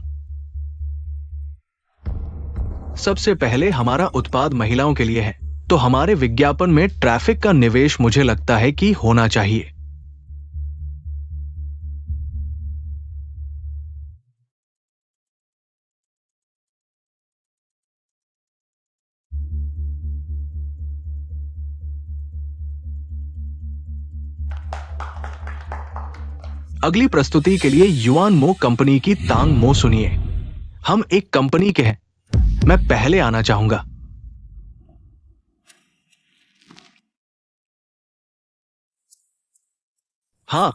सबसे पहले हमारा उत्पाद महिलाओं के लिए है, तो हमारे विज्ञापन में ट्रैफिक का निवेश मुझे लगता है कि होना चाहिए। अगली प्रस्तुति के लिए युआन मो कंपनी की तांग मो सुनिए। हम एक कंपनी के हैं। मैं पहले आना चाहूंगा। हाँ,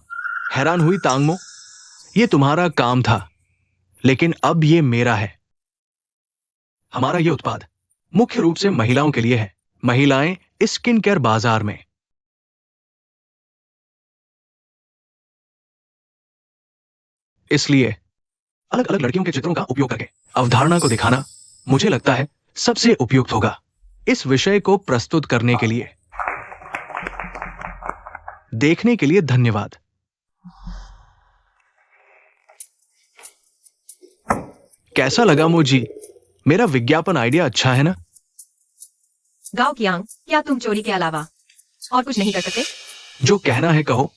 हैरान हुई तांग मो। ये तुम्हारा काम था, लेकिन अब ये मेरा है। हमारा ये उत्पाद मुख्य रूप से महिलाओं के लिए है। महिलाएं इस स्किन केयर बाजार में। इसलिए अलग अलग लड़कियों के चित्रों का उपयोग करके अवधारणा को दिखाना मुझे लगता है सबसे उपयुक्त होगा इस विषय को प्रस्तुत करने के लिए। देखने के लिए धन्यवाद। कैसा लगा मोजी? मेरा विज्ञापन आइडिया अच्छा है ना? गाओ कियांग, क्या तुम चोरी के अलावा और कुछ नहीं कर सकते? जो कहना है कहो।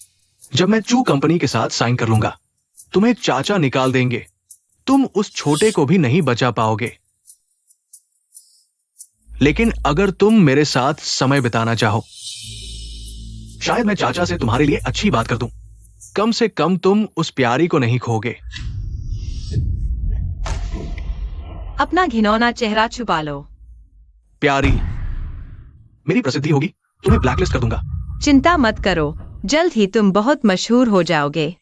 जब मैं चू कंपनी के साथ साइन कर लूंगा, तुम्हें चाचा निकाल देंगे। तुम उस छोटे को भी नहीं बचा पाओगे। लेकिन अगर तुम मेरे साथ समय बिताना चाहो, शायद मैं चाचा से तुम्हारे लिए अच्छी बात कर दूं। कम से कम तुम उस प्यारी को नहीं खोगे। अपना घिनौना चेहरा छुपा लो। प्यारी, मेरी प्रसिद्धि होगी, तुम्हें ब्लैकलिस्ट कर दूंगा। चिंता मत करो, जल्द ही तुम बहुत मशहूर हो जाओगे।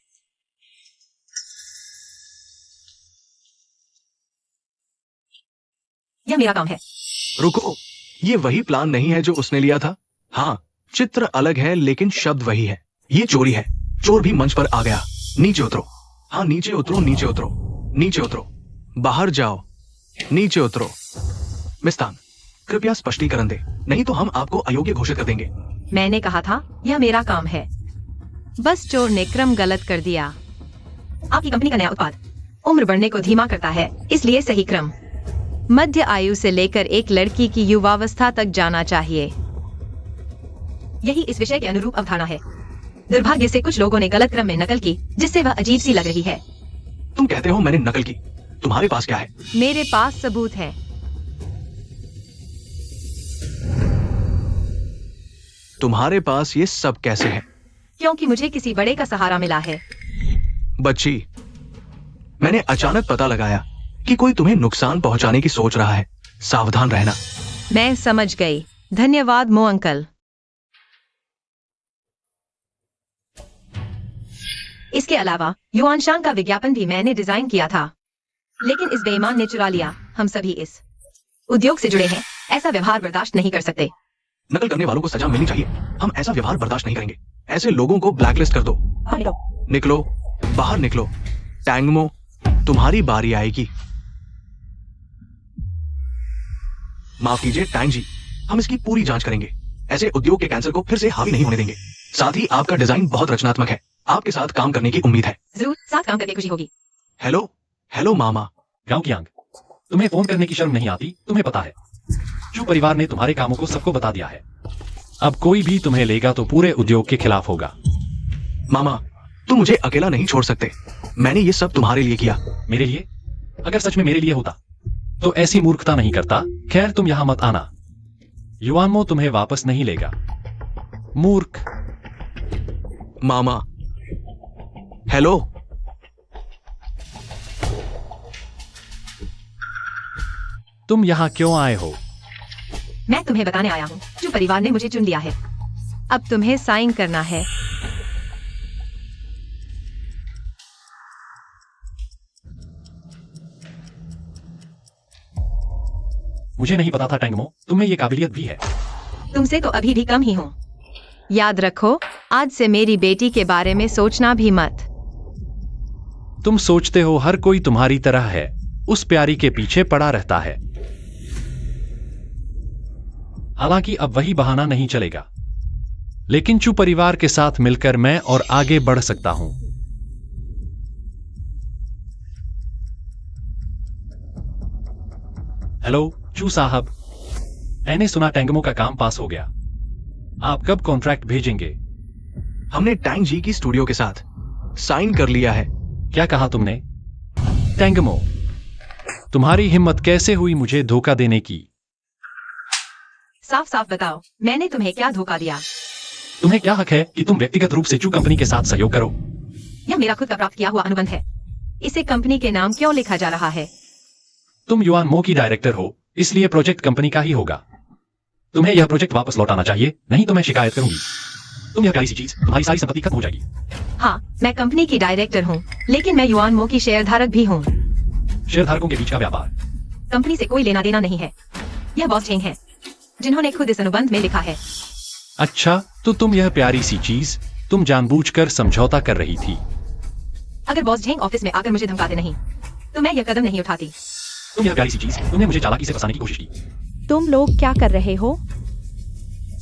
यह मेरा काम है। रुको, ये वही प्लान नहीं है जो उसने लिया था। हाँ, चित्र अलग है लेकिन शब्द वही है। ये चोरी है। चोर भी मंच पर आ गया। नीचे उतरो। हाँ, नीचे उतरो, नीचे उतरो, नीचे उतरो। बाहर जाओ, नीचे उतरो। मिस्तान, कृपया स्पष्टीकरण दे, नहीं तो हम आपको अयोग्य घोषित कर देंगे। मैंने कहा था यह मेरा काम है। बस चोर ने क्रम गलत कर दिया। आपकी कंपनी का नया उत्पाद उम्र बढ़ने को धीमा करता है, इसलिए सही क्रम मध्य आयु से लेकर एक लड़की की युवावस्था तक जाना चाहिए। यही इस विषय के अनुरूप अवधारणा है। दुर्भाग्य से कुछ लोगों ने गलत क्रम में नकल की, जिससे वह अजीब सी लग रही है। तुम कहते हो मैंने नकल की। तुम्हारे पास क्या है? मेरे पास सबूत है। तुम्हारे पास ये सब कैसे है? क्योंकि मुझे किसी बड़े का सहारा मिला है। बच्ची, मैंने अचानक पता लगाया कि कोई तुम्हें नुकसान पहुंचाने की सोच रहा है। सावधान रहना। मैं समझ गई। धन्यवाद मो अंकल। इसके अलावा युआनशांग का विज्ञापन भी मैंने डिजाइन किया था, लेकिन इस बेईमान ने चुरा लिया। हम सभी इस उद्योग से जुड़े हैं, ऐसा व्यवहार बर्दाश्त नहीं कर सकते। नकल करने वालों को सजा मिलनी चाहिए। हम ऐसा व्यवहार बर्दाश्त नहीं करेंगे। ऐसे लोगों को ब्लैकलिस्ट कर दो। निकलो, बाहर निकलो। टैंगमो, तुम्हारी बारी आएगी। माफ कीजिए टैंग जी, हम इसकी पूरी जांच करेंगे। ऐसे उद्योग के कैंसर को फिर से हावी नहीं होने देंगे। साथ ही आपका डिजाइन बहुत रचनात्मक है। आपके साथ काम करने की उम्मीद है। जरूर, साथ काम करके खुशी होगी। हेलो, हेलो मामा। गांव की आंग, तुम्हें फोन करने की शर्म नहीं आती? तुम्हें पता है, चू परिवार ने तुम्हारे कामों को सबको बता दिया है। अब कोई भी तुम्हें लेगा तो पूरे उद्योग के खिलाफ होगा। मामा, तुम मुझे अकेला नहीं छोड़ सकते। मैंने ये सब तुम्हारे लिए किया। मेरे लिए? अगर सच में मेरे लिए होता तो ऐसी मूर्खता नहीं करता। खैर, तुम यहां मत आना। युआनमो तुम्हें वापस नहीं लेगा, मूर्ख। मामा, हेलो। तुम यहां क्यों आए हो? मैं तुम्हें बताने आया हूँ, जो परिवार ने मुझे चुन लिया है। अब तुम्हें साइन करना है। मुझे नहीं पता था टैंगमो, तुम्हें ये काबिलियत भी है। तुमसे तो अभी भी कम ही हूँ। याद रखो, आज से मेरी बेटी के बारे में सोचना भी मत। तुम सोचते हो हर कोई तुम्हारी तरह है, उस प्यारी के पीछे पड़ा रहता है। हालांकि अब वही बहाना नहीं चलेगा। लेकिन चू परिवार के साथ मिलकर मैं और आगे बढ़ सकता हूं। हेलो चू साहब, मैंने सुना टैंगमो का काम पास हो गया। आप कब कॉन्ट्रैक्ट भेजेंगे? हमने टैंग जी की स्टूडियो के साथ साइन कर लिया है। क्या कहा तुमने? टैंगमो, तुम्हारी हिम्मत कैसे हुई मुझे धोखा देने की? साफ साफ बताओ, मैंने तुम्हें क्या धोखा दिया? तुम्हें क्या हक है कि तुम व्यक्तिगत रूप से चू कंपनी के साथ सहयोग करो? यह मेरा खुद का प्राप्त किया हुआ अनुबंध है। इसे कंपनी के नाम क्यों लिखा जा रहा है? तुम युआन मो की डायरेक्टर हो, इसलिए प्रोजेक्ट कंपनी का ही होगा। तुम्हें यह प्रोजेक्ट वापस लौटाना चाहिए, नहीं तो मैं शिकायत करूंगी। तुम यह प्यारी सी चीज, तुम्हारी सारी संपत्ति खत्म हो जाएगी। हाँ, मैं कंपनी की डायरेक्टर हूँ, लेकिन मैं युआन मो की शेयरधारक भी हूँ। शेयरधारकों के बीच का व्यापार कंपनी से कोई लेना देना नहीं है। यह बॉस झेंग है जिन्होंने खुद इस अनुबंध में लिखा है। अच्छा, तो तुम यह प्यारी सी चीज तुम जानबूझकर समझौता कर रही थी। अगर बॉस झेंग ऑफिस में आकर मुझे धमकाते नहीं तो मैं यह कदम नहीं उठाती। तुम यह प्यारी सी चीज, तुमने मुझे चालाकी से फंसाने की कोशिश की। तुम लोग क्या कर रहे हो?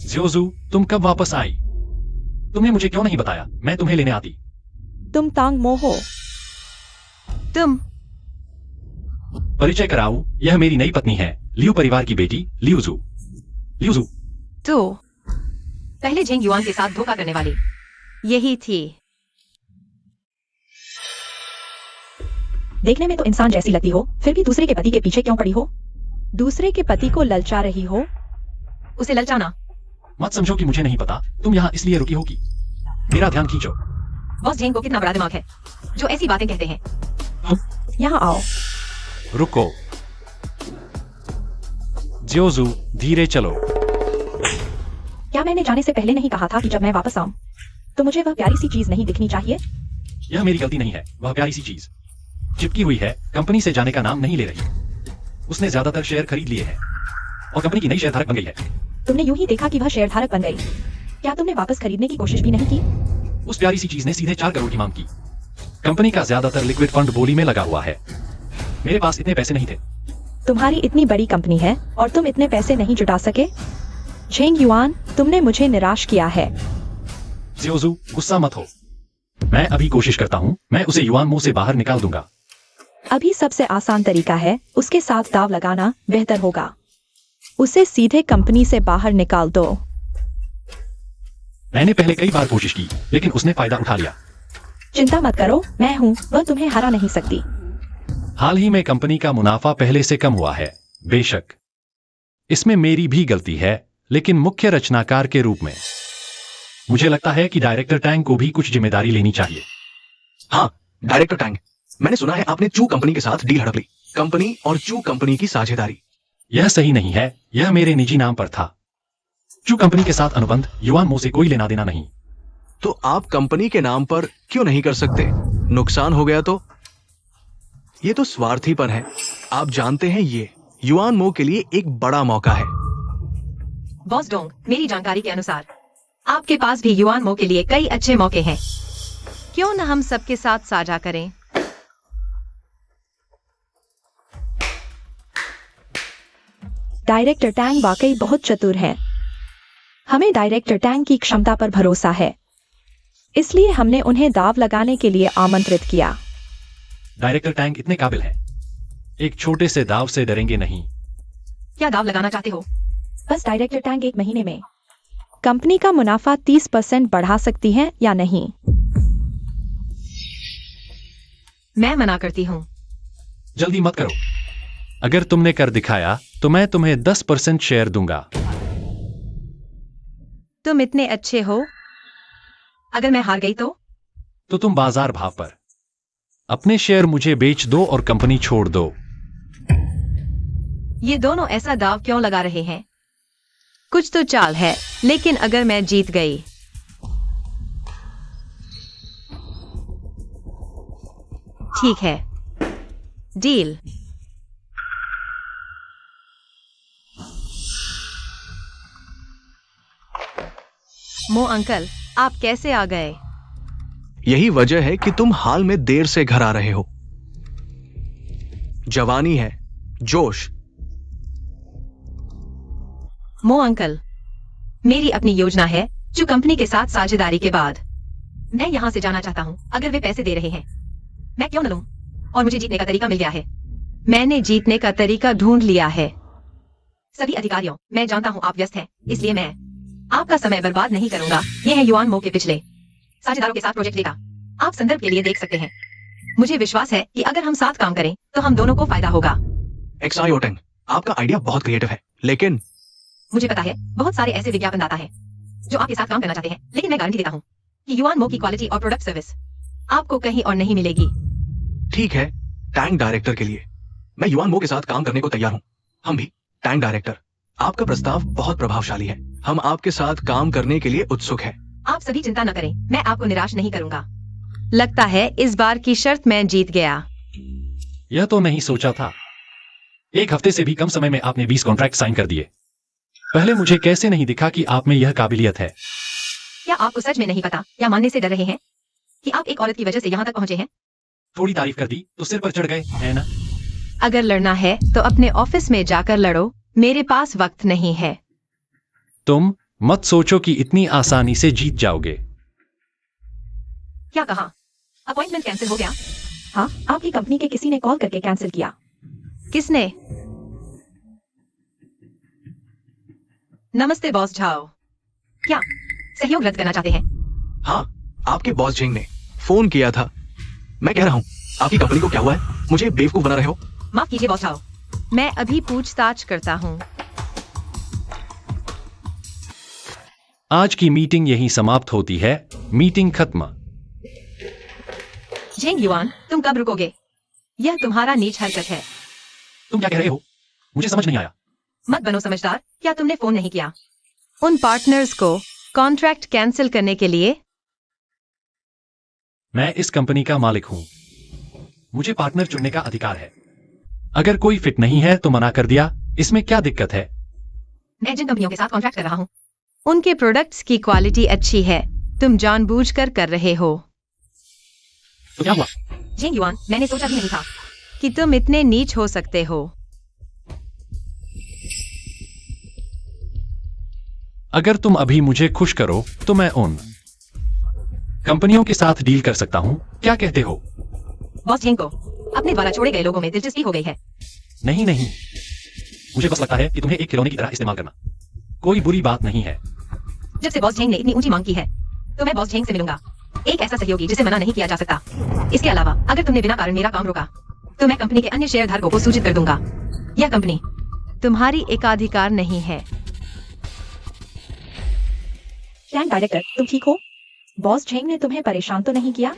ज़्योज़ू, तुम कब वापस आई? तुमने मुझे क्यों नहीं बताया? मैं तुम्हें लेने आती। तुम तांग मो हो। तुम परिचय कराऊं, यह मेरी नई पत्नी है, लियू परिवार की बेटी लियूजू। लियूजू, तो पहले झेंग युआन के साथ धोखा करने वाली यही थी। देखने में तो इंसान जैसी लगती हो, फिर भी दूसरे के पति के पीछे क्यों पड़ी हो? दूसरे के पति को ललचा रही हो? उसे ललचाना? मत समझो कि मुझे नहीं पता तुम यहाँ इसलिए रुकी होगी। मेरा ध्यान खींचो। बॉस झेंग को कितना बड़ा दिमाग है जो ऐसी बातें कहते हैं। यहाँ आओ। रुको ज़्योज़ू, धीरे चलो। क्या मैंने जाने से पहले नहीं कहा था कि जब मैं वापस आऊं तो मुझे वह प्यारी सी चीज नहीं दिखनी चाहिए? यह मेरी गलती नहीं है, वह प्यारी सी चीज चिपकी हुई है, कंपनी से जाने का नाम नहीं ले रही। उसने ज्यादातर शेयर खरीद लिए हैं और कंपनी की नई शेयरधारक बन गई है। तुमने यूं ही देखा कि वह शेयरधारक बन गई, क्या तुमने वापस खरीदने की कोशिश भी नहीं की? उस प्यारी सी चीज ने सीधे 4 करोड़ की मांग की। कंपनी का ज्यादातर लिक्विड फंड बोली में लगा हुआ है। मेरे पास इतने पैसे नहीं थे। तुम्हारी इतनी बड़ी कंपनी है और तुम इतने पैसे नहीं जुटा सके? झेंग युआन, तुमने मुझे निराश किया है। ज़्योज़ू, गुस्सा मत हो। मैं अभी कोशिश करता हूँ, मैं उसे युआन मो से बाहर निकाल दूंगा। अभी सबसे आसान तरीका है उसके साथ दाव लगाना बेहतर होगा। उसे सीधे कंपनी से बाहर निकाल दो। मैंने पहले कई बार कोशिश की, लेकिन उसने फायदा उठा लिया। चिंता मत करो, मैं हूँ, वह तुम्हें हरा नहीं सकती। हाल ही में कंपनी का मुनाफा पहले से कम हुआ है। बेशक इसमें मेरी भी गलती है, लेकिन मुख्य रचनाकार के रूप में मुझे लगता है कि डायरेक्टर टैंग को भी कुछ जिम्मेदारी लेनी चाहिए। हाँ, डायरेक्टर टैंग, मैंने सुना है आपने चू कंपनी के साथ डील हड़प ली। कंपनी और चू कंपनी की साझेदारी। यह सही नहीं है, यह मेरे निजी नाम पर था। चू कंपनी के साथ अनुबंध युआन मो से कोई लेना देना नहीं। तो आप कंपनी के नाम पर क्यों नहीं कर सकते? नुकसान हो गया तो? ये तो स्वार्थीपन है। आप जानते हैं ये युआन मो के लिए एक बड़ा मौका है। बॉस डोंग, मेरी जानकारी के अनुसार आपके पास भी युआन मो के लिए कई अच्छे मौके हैं। क्यों न हम सबके साथ साझा करें? डायरेक्टर टैंग वाकई बहुत चतुर है। हमें डायरेक्टर टैंग की क्षमता पर भरोसा है, इसलिए हमने उन्हें दाव लगाने के लिए आमंत्रित किया। डायरेक्टर टैंग इतने काबिल है, एक छोटे से दाव से डरेंगे नहीं। क्या दाव लगाना चाहते हो? बस डायरेक्टर टैंग 1 महीने में कंपनी का मुनाफा 30% बढ़ा सकती है या नहीं? मैं मना करती हूँ। जल्दी मत करो। अगर तुमने कर दिखाया तो मैं तुम्हें 10% शेयर दूंगा। तुम इतने अच्छे हो। अगर मैं हार गई तो तुम बाजार भाव पर अपने शेयर मुझे बेच दो और कंपनी छोड़ दो। ये दोनों ऐसा दाव क्यों लगा रहे हैं? कुछ तो चाल है, लेकिन अगर मैं जीत गई ठीक है, डील। मो अंकल, आप कैसे आ गए? यही वजह है कि तुम हाल में देर से घर आ रहे हो। जवानी है, जोश। मो अंकल, मेरी अपनी योजना है जो कंपनी के साथ साझेदारी के बाद मैं यहाँ से जाना चाहता हूँ। अगर वे पैसे दे रहे हैं, मैं क्यों न लूं? और मुझे जीतने का तरीका मिल गया है। मैंने जीतने का तरीका ढूंढ लिया है। सभी अधिकारियों, मैं जानता हूँ आप व्यस्त हैं, इसलिए मैं आपका समय बर्बाद नहीं करूंगा। ये है युआन मो के पिछले साझेदारों के साथ प्रोजेक्ट डेटा। आप संदर्भ के लिए देख सकते हैं। मुझे विश्वास है कि अगर हम साथ काम करें तो हम दोनों को फायदा होगा। एक्सायोटेंग, आपका आइडिया बहुत क्रिएटिव है, लेकिन मुझे पता है बहुत सारे ऐसे विज्ञापनदाता हैं जो आपके साथ काम करना चाहते हैं, लेकिन मैं गारंटी देता हूँ कि युआन मो की क्वालिटी और प्रोडक्ट सर्विस आपको कहीं और नहीं मिलेगी। ठीक है, टैंक डायरेक्टर के लिए मैं युआन मो के साथ काम करने को तैयार हूँ। हम भी। टैंक डायरेक्टर, आपका प्रस्ताव बहुत प्रभावशाली है। हम आपके साथ काम करने के लिए उत्सुक है। आप सभी चिंता न करें, मैं आपको निराश नहीं करूंगा। लगता है इस बार की शर्त मैं जीत गया। यह तो नहीं सोचा था। एक हफ्ते से भी कम समय में आपने 20 कॉन्ट्रैक्ट साइन कर दिए। पहले मुझे कैसे नहीं दिखा कि आप में यह काबिलियत है। क्या आपको सच में नहीं पता या मानने से डर रहे हैं कि आप एक औरत की वजह से यहाँ तक पहुँचे हैं? थोड़ी तारीफ कर दी तो सिर पर चढ़ गए, है ना? अगर लड़ना है तो अपने ऑफिस में जाकर लड़ो, मेरे पास वक्त नहीं है। तुम मत सोचो कि इतनी आसानी से जीत जाओगे। क्या कहा? अपॉइंटमेंट कैंसिल हो गया? हाँ, आपकी कंपनी के किसी ने कॉल करके कैंसिल किया। किसने? नमस्ते बॉस झाओ, क्या सहयोग रद्द करना चाहते हैं? हाँ, आपके बॉस जिंग ने फोन किया था। मैं कह रहा हूँ, आपकी कंपनी को क्या हुआ है? मुझे बेवकूफ बना रहे हो? माफ कीजिए बॉस झाओ। मैं अभी पूछताछ करता हूँ। आज की मीटिंग यहीं समाप्त होती है। मीटिंग खत्म। जेंग युआन, तुम कब रुकोगे? यह तुम्हारा नीच हरकत है। तुम क्या कह रहे हो? मुझे समझ नहीं आया। मत बनो समझदार। क्या तुमने फोन नहीं किया? उन पार्टनर्स को कॉन्ट्रैक्ट कैंसिल करने के लिए? मैं इस कंपनी का मालिक हूं। मुझे पार्टनर चुनने का अधिकार है। अगर कोई फिट नहीं है तो मना कर दिया। इसमें क्या दिक्कत है? मैं जिन कंपनियों के साथ कॉन्ट्रैक्ट कर रहा हूँ, उनके प्रोडक्ट्स की क्वालिटी अच्छी है। तुम जानबूझकर कर रहे हो। तो क्या हुआ? जेंग युआन, मैंने सोचा भी नहीं था कि तुम इतने नीच हो सकते हो। अगर तुम अभी मुझे खुश करो तो मैं उन कंपनियों के साथ डील कर सकता हूं। क्या कहते हो? बॉस जेंग को अपने द्वारा छोड़े गए लोगों में दिलचस्पी हो गई है। नहीं नहीं, मुझे बस लगता है कि तुम्हें एक खिलौने की तरह इस्तेमाल करना कोई बुरी बात नहीं है। जब से बॉस जेंग ने इतनी ऊंची मांग की है तो मैं बॉस जेंग से मिलूंगा। एक ऐसा सहयोगी जिसे मना नहीं किया जा सकता। इसके अलावा अगर तुमने बिना कारण मेरा काम रोका तो मैं कंपनी के अन्य शेयरधारकों को सूचित कर दूंगा। यह कंपनी तुम्हारी एकाधिकार नहीं है। टैंक डायरेक्टर, तुम ठीक हो? बॉस झेंग ने तुम्हें परेशान तो नहीं किया?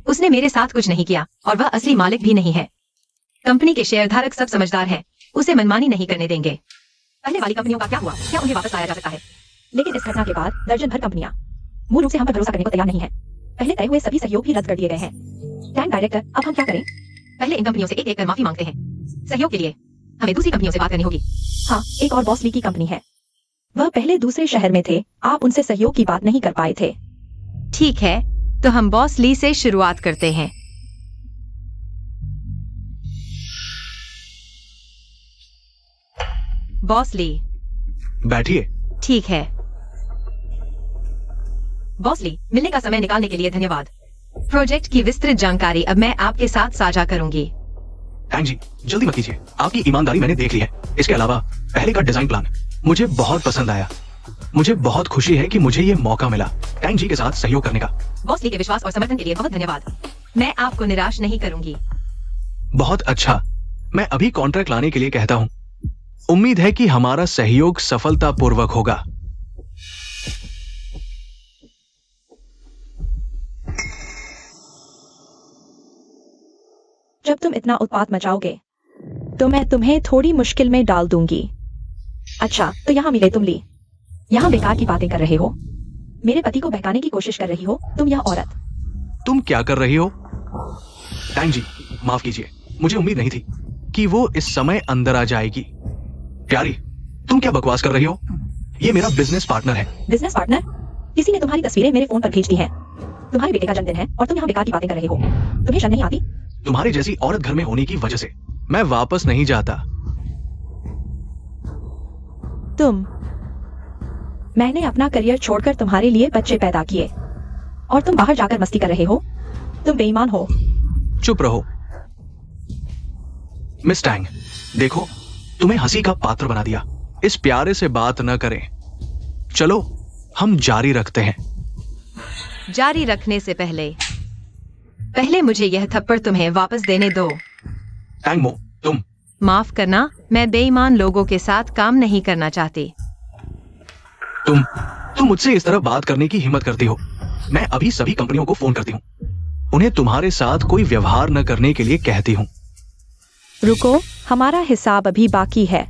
उसने मेरे साथ कुछ नहीं किया और वह असली मालिक भी नहीं है। कंपनी के शेयरधारक सब समझदार हैं, उसे मनमानी नहीं करने देंगे। पहले वाली कंपनियों का क्या हुआ? क्या उन्हें वापस लाया जा सकता है? लेकिन इस घटना के बाद दर्जन भर कंपनियां मूल रूप से हम पर भरोसा करने को तैयार नहीं है। पहले तय हुए सभी सहयोग भी रद्द कर दिए गए हैं। टैंक डायरेक्टर, अब हम क्या करें? पहले इन कंपनियों से एक एक कर माफी मांगते हैं। सहयोग के लिए हमें दूसरी कंपनियों से बात करनी होगी। हाँ, एक और बॉस ली की कंपनी है। वह पहले दूसरे शहर में थे। आप उनसे सहयोग की बात नहीं कर पाए थे। ठीक है, तो हम बॉस ली से शुरुआत करते हैं। बॉस ली। बैठिए। ठीक है। बॉस ली, मिलने का समय निकालने के लिए धन्यवाद। प्रोजेक्ट की विस्तृत जानकारी अब मैं आपके साथ साझा करूंगी। टैंक जी, जल्दी मत कीजिए। आपकी ईमानदारी मैंने देख ली है। इसके अलावा पहले का डिजाइन प्लान मुझे बहुत पसंद आया। मुझे बहुत खुशी है कि मुझे ये मौका मिला टैंक जी के साथ सहयोग करने का। बॉस ली के विश्वास और समर्थन के लिए बहुत धन्यवाद। मैं आपको निराश नहीं करूंगी। बहुत अच्छा, मैं अभी कॉन्ट्रैक्ट लाने के लिए कहता हूँ। उम्मीद है कि हमारा सहयोग सफलतापूर्वक होगा। जब तुम इतना उत्पात मचाओगे तो मैं तुम्हें थोड़ी मुश्किल में डाल दूंगी। अच्छा, तो यहाँ मिले तुम ली। यहाँ बेकार की बातें कर रहे हो। मेरे पति को बहकाने की कोशिश कर रही हो तुम, यह औरत। तुम क्या कर रही हो? टैंक जी, माफ कीजिए, मुझे उम्मीद नहीं थी कि वो इस समय अंदर आ जाएगी। प्यारी, तुम क्या बकवास कर रही हो? ये मेरा बिजनेस पार्टनर है। Business partner? किसी ने तुम्हारी तस्वीरें मेरे फोन पर भेज दी हैं। तुम्हारे बेटे का जन्मदिन है और तुम यहाँ बेकार की बातें कर रहे हो। तुम्हें शर्म नहीं आती? तुम्हारी जैसी औरत घर में होने की वजह से मैं वापस नहीं जाता। मैंने अपना करियर छोड़कर तुम्हारे लिए बच्चे पैदा किए और तुम बाहर जाकर मस्ती कर रहे हो। तुम बेईमान हो। चुप रहो। मिस टैंग, देखो, तुम्हें हंसी का पात्र बना दिया। इस प्यारे से बात न करें। चलो हम जारी रखते हैं। जारी रखने से पहले मुझे यह थप्पड़ तुम्हें वापस देने दो। टैंग मो, तुम। माफ करना, मैं बेईमान लोगों के साथ काम नहीं करना चाहती। तुम मुझसे इस तरह बात करने की हिम्मत करती हो। मैं अभी सभी कंपनियों को फोन करती हूँ। उन्हें तुम्हारे साथ कोई व्यवहार न करने के लिए कहती हूँ। रुको, हमारा हिसाब अभी बाकी है।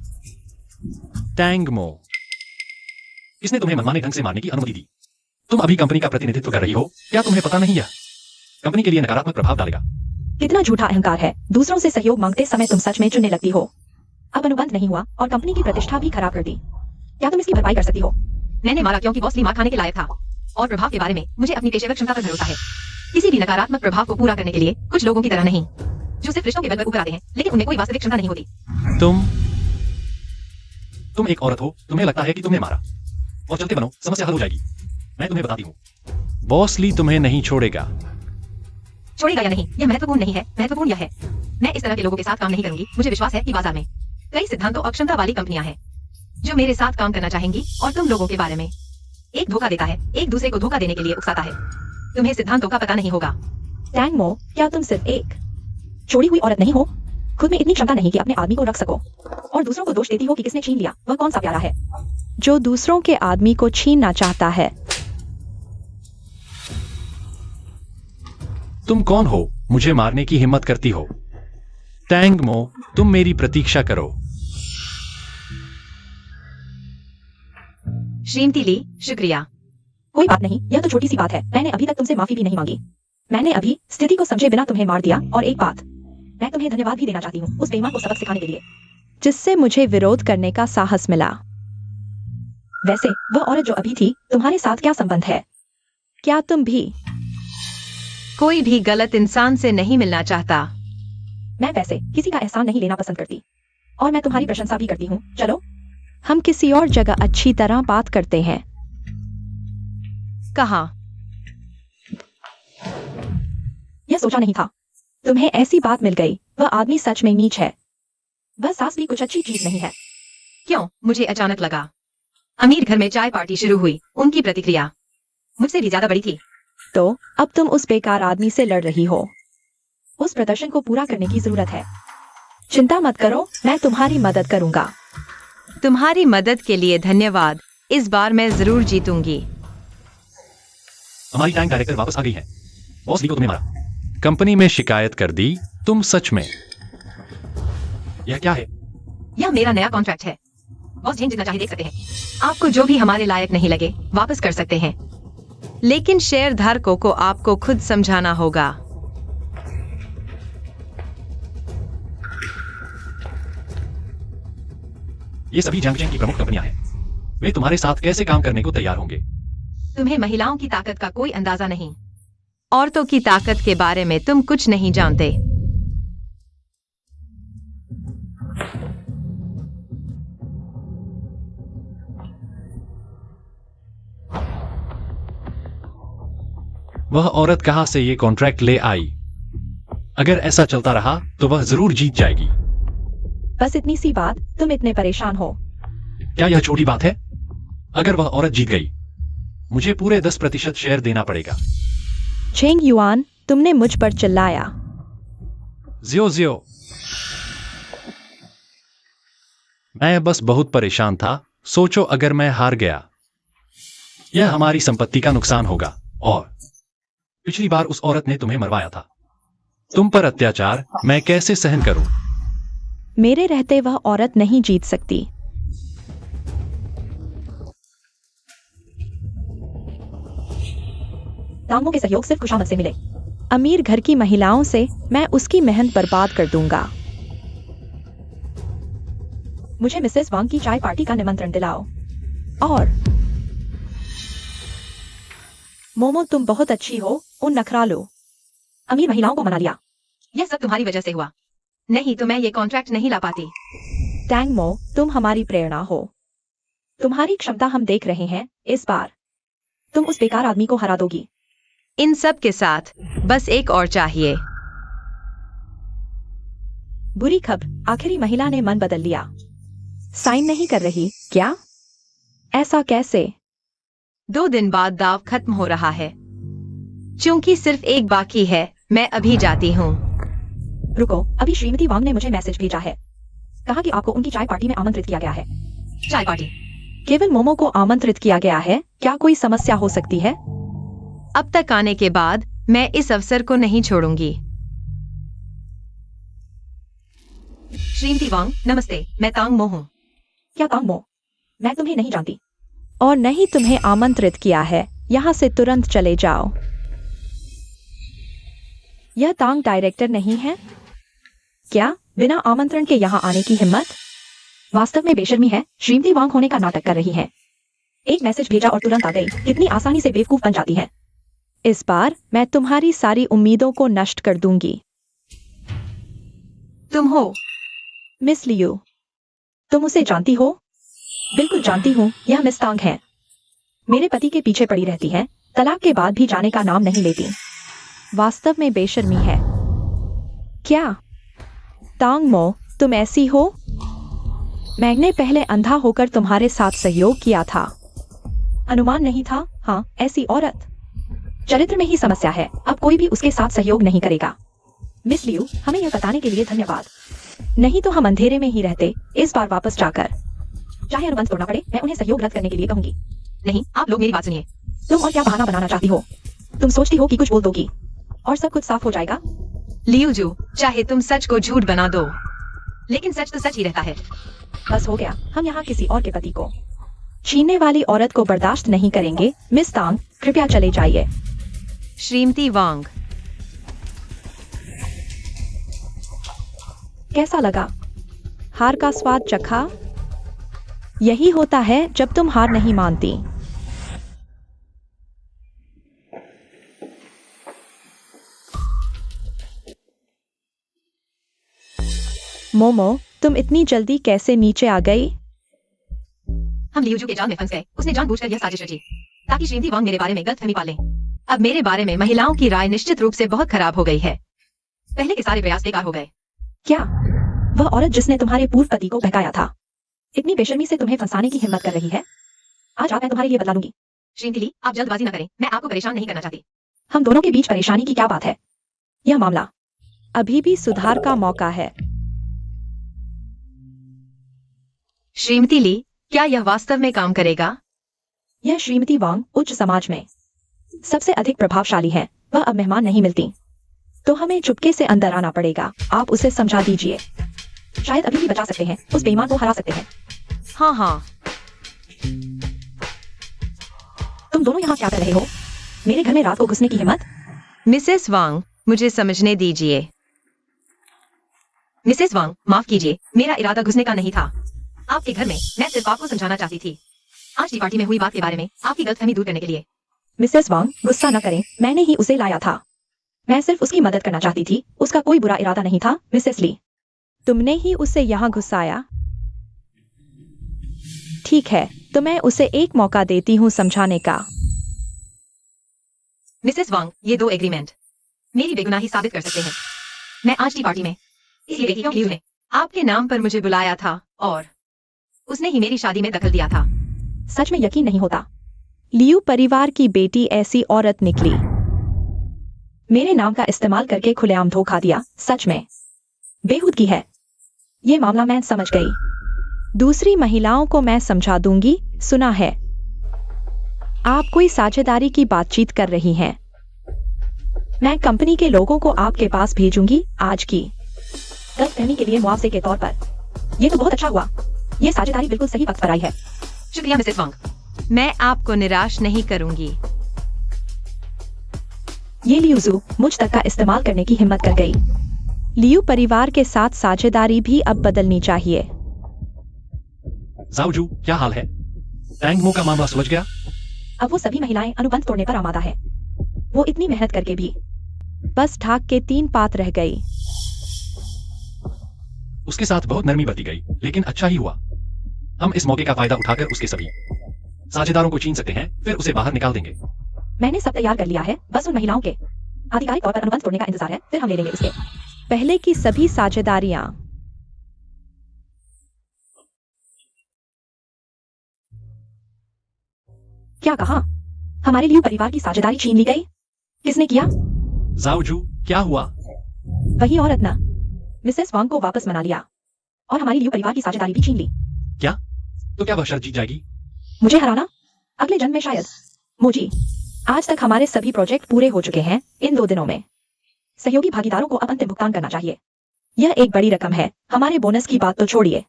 टैंग मो, इसने तुम्हें मनमाने ढंग से मारने की अनुमति दी। तुम अभी कंपनी का प्रतिनिधित्व कर रही हो। क्या तुम्हें पता नहीं है कंपनी के लिए नकारात्मक प्रभाव डालेगा? कितना झूठा अहंकार है। दूसरों से सहयोग मांगते समय तुम सच में चुनने लगती हो। अब अनुबंध नहीं हुआ और कंपनी की प्रतिष्ठा भी खराब कर दी। क्या तुम इसकी भरपाई कर सकती हो? मैंने मारा क्योंकि बॉस ली मार खाने के लायक था और प्रभाव के बारे में मुझे अपनी पेशेवर क्षमता पर भरोसा है। किसी भी नकारात्मक प्रभाव को पूरा करने के लिए कुछ लोगों की तरह नहीं, जो सिर्फ रिश्तों के बल पर ऊपर आते हैं लेकिन उनमें कोई वास्तविक क्षमता नहीं होती। तुम एक औरत हो। तुम्हें लगता है कि तुमने मारा और चलते बनो, समस्या हल हो जाएगी। मैं तुम्हें बताती हूँ, बॉस ली तुम्हें नहीं छोड़ेगा। छोड़ेगा या नहीं यह महत्वपूर्ण नहीं है, महत्वपूर्ण यह है मैं इस तरह के लोगों के साथ काम नहीं करूंगी। मुझे विश्वास है कि बाजार में कई सिद्धांतों और क्षमता वाली कंपनियां हैं जो मेरे साथ काम करना चाहेंगी और तुम लोगों के बारे में एक धोखा देता है, एक दूसरे को धोखा देने के लिए उकसाता है। तुम्हें सिद्धांतों का पता नहीं होगा। टैंग मो, क्या तुम सिर्फ एक छोड़ी हुई औरत नहीं हो? खुद में इतनी क्षमता नहीं कि अपने आदमी को रख सको और दूसरों को दोष देती हो कि किसने छीन लिया। वह कौन सा प्यारा है जो दूसरों के आदमी को छीनना चाहता है? तुम कौन हो मुझे मारने की हिम्मत करती हो? टैंग मो, तुम मेरी प्रतीक्षा करो। श्रीमती ली, शुक्रिया। कोई बात नहीं, यह तो छोटी सी बात है। मैंने अभी तक तुमसे माफी भी नहीं मांगी। मैंने अभी स्थिति को समझे बिना तुम्हें मार दिया। और एक बात, मैं तुम्हें धन्यवाद भी देना चाहती हूँ उस बेईमान को सबक सिखाने के लिए जिससे मुझे विरोध करने का साहस मिला। वैसे वह औरत जो अभी थी, तुम्हारे साथ क्या संबंध है? क्या तुम भी? कोई भी गलत इंसान से नहीं मिलना चाहता। मैं वैसे किसी का एहसान नहीं लेना पसंद करती और मैं तुम्हारी प्रशंसा भी करती हूँ। चलो हम किसी और जगह अच्छी तरह बात करते हैं। कहाँ? यह सोचा नहीं था तुम्हें ऐसी बात मिल गई। वह आदमी सच में नीच है। वह सास भी कुछ अच्छी चीज नहीं है। क्यों? मुझे अचानक लगा। अमीर घर में चाय पार्टी शुरू हुई। उनकी प्रतिक्रिया मुझसे भी ज्यादा बड़ी थी। तो अब तुम उस बेकार आदमी से लड़ रही हो। उस प्रदर्शन को पूरा करने की जरूरत है। चिंता मत करो, मैं तुम्हारी मदद करूंगा। तुम्हारी मदद के लिए धन्यवाद। इस बार मैं जरूर जीतूंगी। हमारी टैंक डायरेक्टर वापस आ गई है। बॉस ली को तुम्हें मारा। कंपनी में शिकायत कर दी। तुम सच में? यह क्या है? यह मेरा नया कॉन्ट्रैक्ट है। बॉस जिन जितना चाहे देख सकते हैं। आपको जो भी हमारे लायक नहीं लगे वापस कर सकते हैं, लेकिन शेयर धारकों को आपको खुद समझाना होगा। ये सभी जंगचेन की प्रमुख कंपनियां हैं। वे तुम्हारे साथ कैसे काम करने को तैयार होंगे? तुम्हें महिलाओं की ताकत का कोई अंदाजा नहीं। औरतों की ताकत के बारे में तुम कुछ नहीं जानते। वह औरत कहां से ये कॉन्ट्रैक्ट ले आई? अगर ऐसा चलता रहा तो वह जरूर जीत जाएगी। बस इतनी सी बात, तुम इतने परेशान हो। क्या यह छोटी बात है? अगर वह औरत जीत गई, मुझे पूरे 10% शेयर देना पड़ेगा। चेंग युआन, तुमने मुझ पर चिल्लाया। जियो जियो, मैं बस बहुत परेशान था। सोचो अगर मैं हार गया, यह हमारी संपत्ति का नुकसान होगा। और पिछली बार उस औरत ने तुम्हें मरवाया था। तुम पर अत्याचार मैं कैसे सहन करूं? मेरे रहते वह औरत नहीं जीत सकती। दामों के सहयोग सिर्फ खुशामद से मिले। अमीर घर की महिलाओं से मैं उसकी मेहनत बर्बाद कर दूंगा। मुझे मिसेस वांग की चाय पार्टी का निमंत्रण दिलाओ। और मोमो, तुम बहुत अच्छी हो। उन नखरा लो। अमीर महिलाओं को मना लिया। यह सब तुम्हारी वजह से हुआ। नहीं तो मैं ये कॉन्ट्रैक्ट नहीं ला पाती। टैंग मो, तुम हमारी प्रेरणा हो। तुम्हारी क्षमता हम देख रहे हैं, इस बार तुम उस बेकार आदमी को हरा दोगी। इन सब के साथ बस एक और चाहिए। बुरी खबर, आखिरी महिला ने मन बदल लिया। साइन नहीं कर रही क्या? ऐसा कैसे? 2 दिन बाद दाव खत्म हो रहा है। चूंकि सिर्फ एक बाकी है, मैं अभी जाती हूँ। रुको, अभी श्रीमती वांग ने मुझे मैसेज भेजा है। कहा कि आपको उनकी चाय पार्टी में आमंत्रित किया गया है। चाय पार्टी? केवल मोमो को आमंत्रित किया गया है, क्या कोई समस्या हो सकती है? अब तक आने के बाद मैं इस अवसर को नहीं छोड़ूंगी। श्रीमती वांग, नमस्ते, मैं तांग मो हूँ। क्या तांग मो? मैं तुम्हें नहीं जानती और नहीं तुम्हें आमंत्रित किया है। यहाँ से तुरंत चले जाओ। यह तांग डायरेक्टर नहीं है क्या? बिना आमंत्रण के यहाँ आने की हिम्मत? वास्तव में बेशर्मी है। श्रीमती वांग होने का नाटक कर रही है। एक मैसेज भेजा और तुरंत आ गई। कितनी आसानी से बेवकूफ बन जाती है। इस बार मैं तुम्हारी सारी उम्मीदों को नष्ट कर दूंगी। तुम हो मिस लियू, तुम उसे जानती हो? बिल्कुल जानती हूँ, यह मिस तांग है। मेरे पति के पीछे पड़ी रहती है, तलाक के बाद भी जाने का नाम नहीं लेती। वास्तव में बेशर्मी है। क्या तांग मो, तुम ऐसी हो? मैंने पहले अंधा होकर तुम्हारे साथ सहयोग किया था। अनुमान नहीं था। हाँ, ऐसी औरत। चरित्र में ही समस्या है। अब कोई भी उसके साथ सहयोग नहीं करेगा। मिस लियू, हमें यह बताने के लिए धन्यवाद। नहीं तो हम अंधेरे में ही रहते। इस बार वापस जाकर, चाहे अनुबंध तोड़ना पड़े, मैं उन्हें सहयोग रद्द करने के लिए कहूंगी। नहीं, आप लोग मेरी बात सुनिए। तुम और क्या बहाना बनाना चाहती हो? तुम सोचती हो कि कुछ बोल दोगी और सब कुछ साफ हो जाएगा? लियूजू, चाहे तुम सच को झूठ बना दो, लेकिन सच तो सच ही रहता है। बस हो गया। हम यहाँ किसी और के पति को छीनने वाली औरत को बर्दाश्त नहीं करेंगे। मिस तांग, कृपया चले जाइए। श्रीमती वांग। कैसा लगा? हार का स्वाद चखा? यही होता है जब तुम हार नहीं मानती। मोमो, तुम इतनी जल्दी कैसे नीचे आ गई? हम लियूजू के जाल में फंस गए। उसने जानबूझकर यह साजिश रची ताकि श्रीमती वांग मेरे बारे में गलतफहमी पाले। अब मेरे बारे में महिलाओं की राय निश्चित रूप से बहुत खराब हो गई है। पहले के सारे प्रयास बेकार हो गए। क्या वह औरत जिसने तुम्हारे पूर्व पति को बहकाया था, इतनी बेशर्मी से तुम्हें फंसाने की हिम्मत कर रही है? आज आप मैं तुम्हारे लिए बदला लूंगी। श्रीमती ली, आप जल्दबाजी न करें। मैं आपको परेशान नहीं करना चाहती। हम दोनों के बीच परेशानी की क्या बात है? यह मामला अभी भी सुधार का मौका है। श्रीमती ली, क्या यह वास्तव में काम करेगा? यह श्रीमती वांग उच्च समाज में सबसे अधिक प्रभावशाली है। वह अब मेहमान नहीं मिलती, तो हमें चुपके से अंदर आना पड़ेगा। आप उसे समझा दीजिए। शायद अभी भी बचा सकते हैं। उस बेईमान को हरा सकते हैं। हाँ हाँ। तुम दोनों यहाँ क्या कर रहे हो? मेरे घर में रात को घुसने की हिम्मत? मिसेस वांग, मुझे समझने दीजिए। मिसेस वांग, माफ कीजिए, मेरा इरादा घुसने का नहीं था आपके घर में। मैं सिर्फ आपको समझाना चाहती थी, आज की पार्टी में हुई बात के बारे में आपकी गलतफहमी दूर करने के लिए। मिसेस वांग, गुस्सा न करें। मैंने ही उसे लाया था। मैं सिर्फ उसकी मदद करना चाहती थी। उसका कोई बुरा इरादा नहीं था। मिसेस ली, तुमने ही उसे यहाँ घुसाया। ठीक है, तो मैं उसे एक मौका देती हूँ समझाने का। मिसेस वांग, ये 2 एग्रीमेंट मेरी बेगुनाही साबित कर सकते हैं। मैं आज की पार्टी में इसलिए देखी क्योंकि लियू ने आपके नाम पर मुझे बुलाया था और उसने ही मेरी शादी में दखल दिया था। सच में यकीन नहीं होता। लियू परिवार की बेटी ऐसी औरत निकली। मेरे नाम का इस्तेमाल करके खुलेआम धोखा दिया। सच में बेहूदगी है। ये मामला मैं समझ गई। दूसरी महिलाओं को मैं समझा दूंगी। सुना है आप कोई साझेदारी की बातचीत कर रही हैं। मैं कंपनी के लोगों को आपके पास भेजूंगी आज की गलतफहमी के लिए मुआवजे के तौर पर। ये तो बहुत अच्छा हुआ। ये साझेदारी बिल्कुल सही वक्त पर आई है। शुक्रिया मिसेस वांग। मैं आपको निराश नहीं करूंगी। ये लियूजू मुझ तक का इस्तेमाल करने की हिम्मत कर गई। लियू परिवार के साथ साझेदारी भी अब बदलनी चाहिए। जाओजू, क्या हाल है? टैंगमो का मामला सुलझ गया? अब वो सभी महिलाएं अनुबंध तोड़ने पर आमादा है। वो इतनी मेहनत करके भी बस ढाक के 3 पात रह गई। उसके साथ बहुत नरमी बरती गई, लेकिन अच्छा ही हुआ। हम इस मौके का फायदा उठाकर उसके सभी साझेदारों को छीन सकते हैं, फिर उसे बाहर निकाल देंगे। मैंने सब तैयार कर लिया है, बस उन महिलाओं के आधिकारिक तौर पर अनुबंध तोड़ने का इंतजार है, फिर हम ले लेंगे उसके पहले की सभी साझेदारियां। क्या कहा? हमारे लिए परिवार की साझेदारी छीन ली गई? किसने किया? जाओजू, क्या हुआ? वही औरत ना। मिसेस वांग को वापस मना लिया और हमारी लियू परिवार की साझेदारी भी छीन ली। क्या? तो क्या वह शर्त जीत जाएगी? मुझे हराना? अगले जन्म में शायद। मोजी, आज तक हमारे सभी प्रोजेक्ट पूरे हो चुके हैं इन 2 दिनों में। सहयोगी भागीदारों को अब अंतिम भुगतान करना चाहिए। यह एक बड़ी रकम है, हमारे बोनस की बात तो छोड़िए।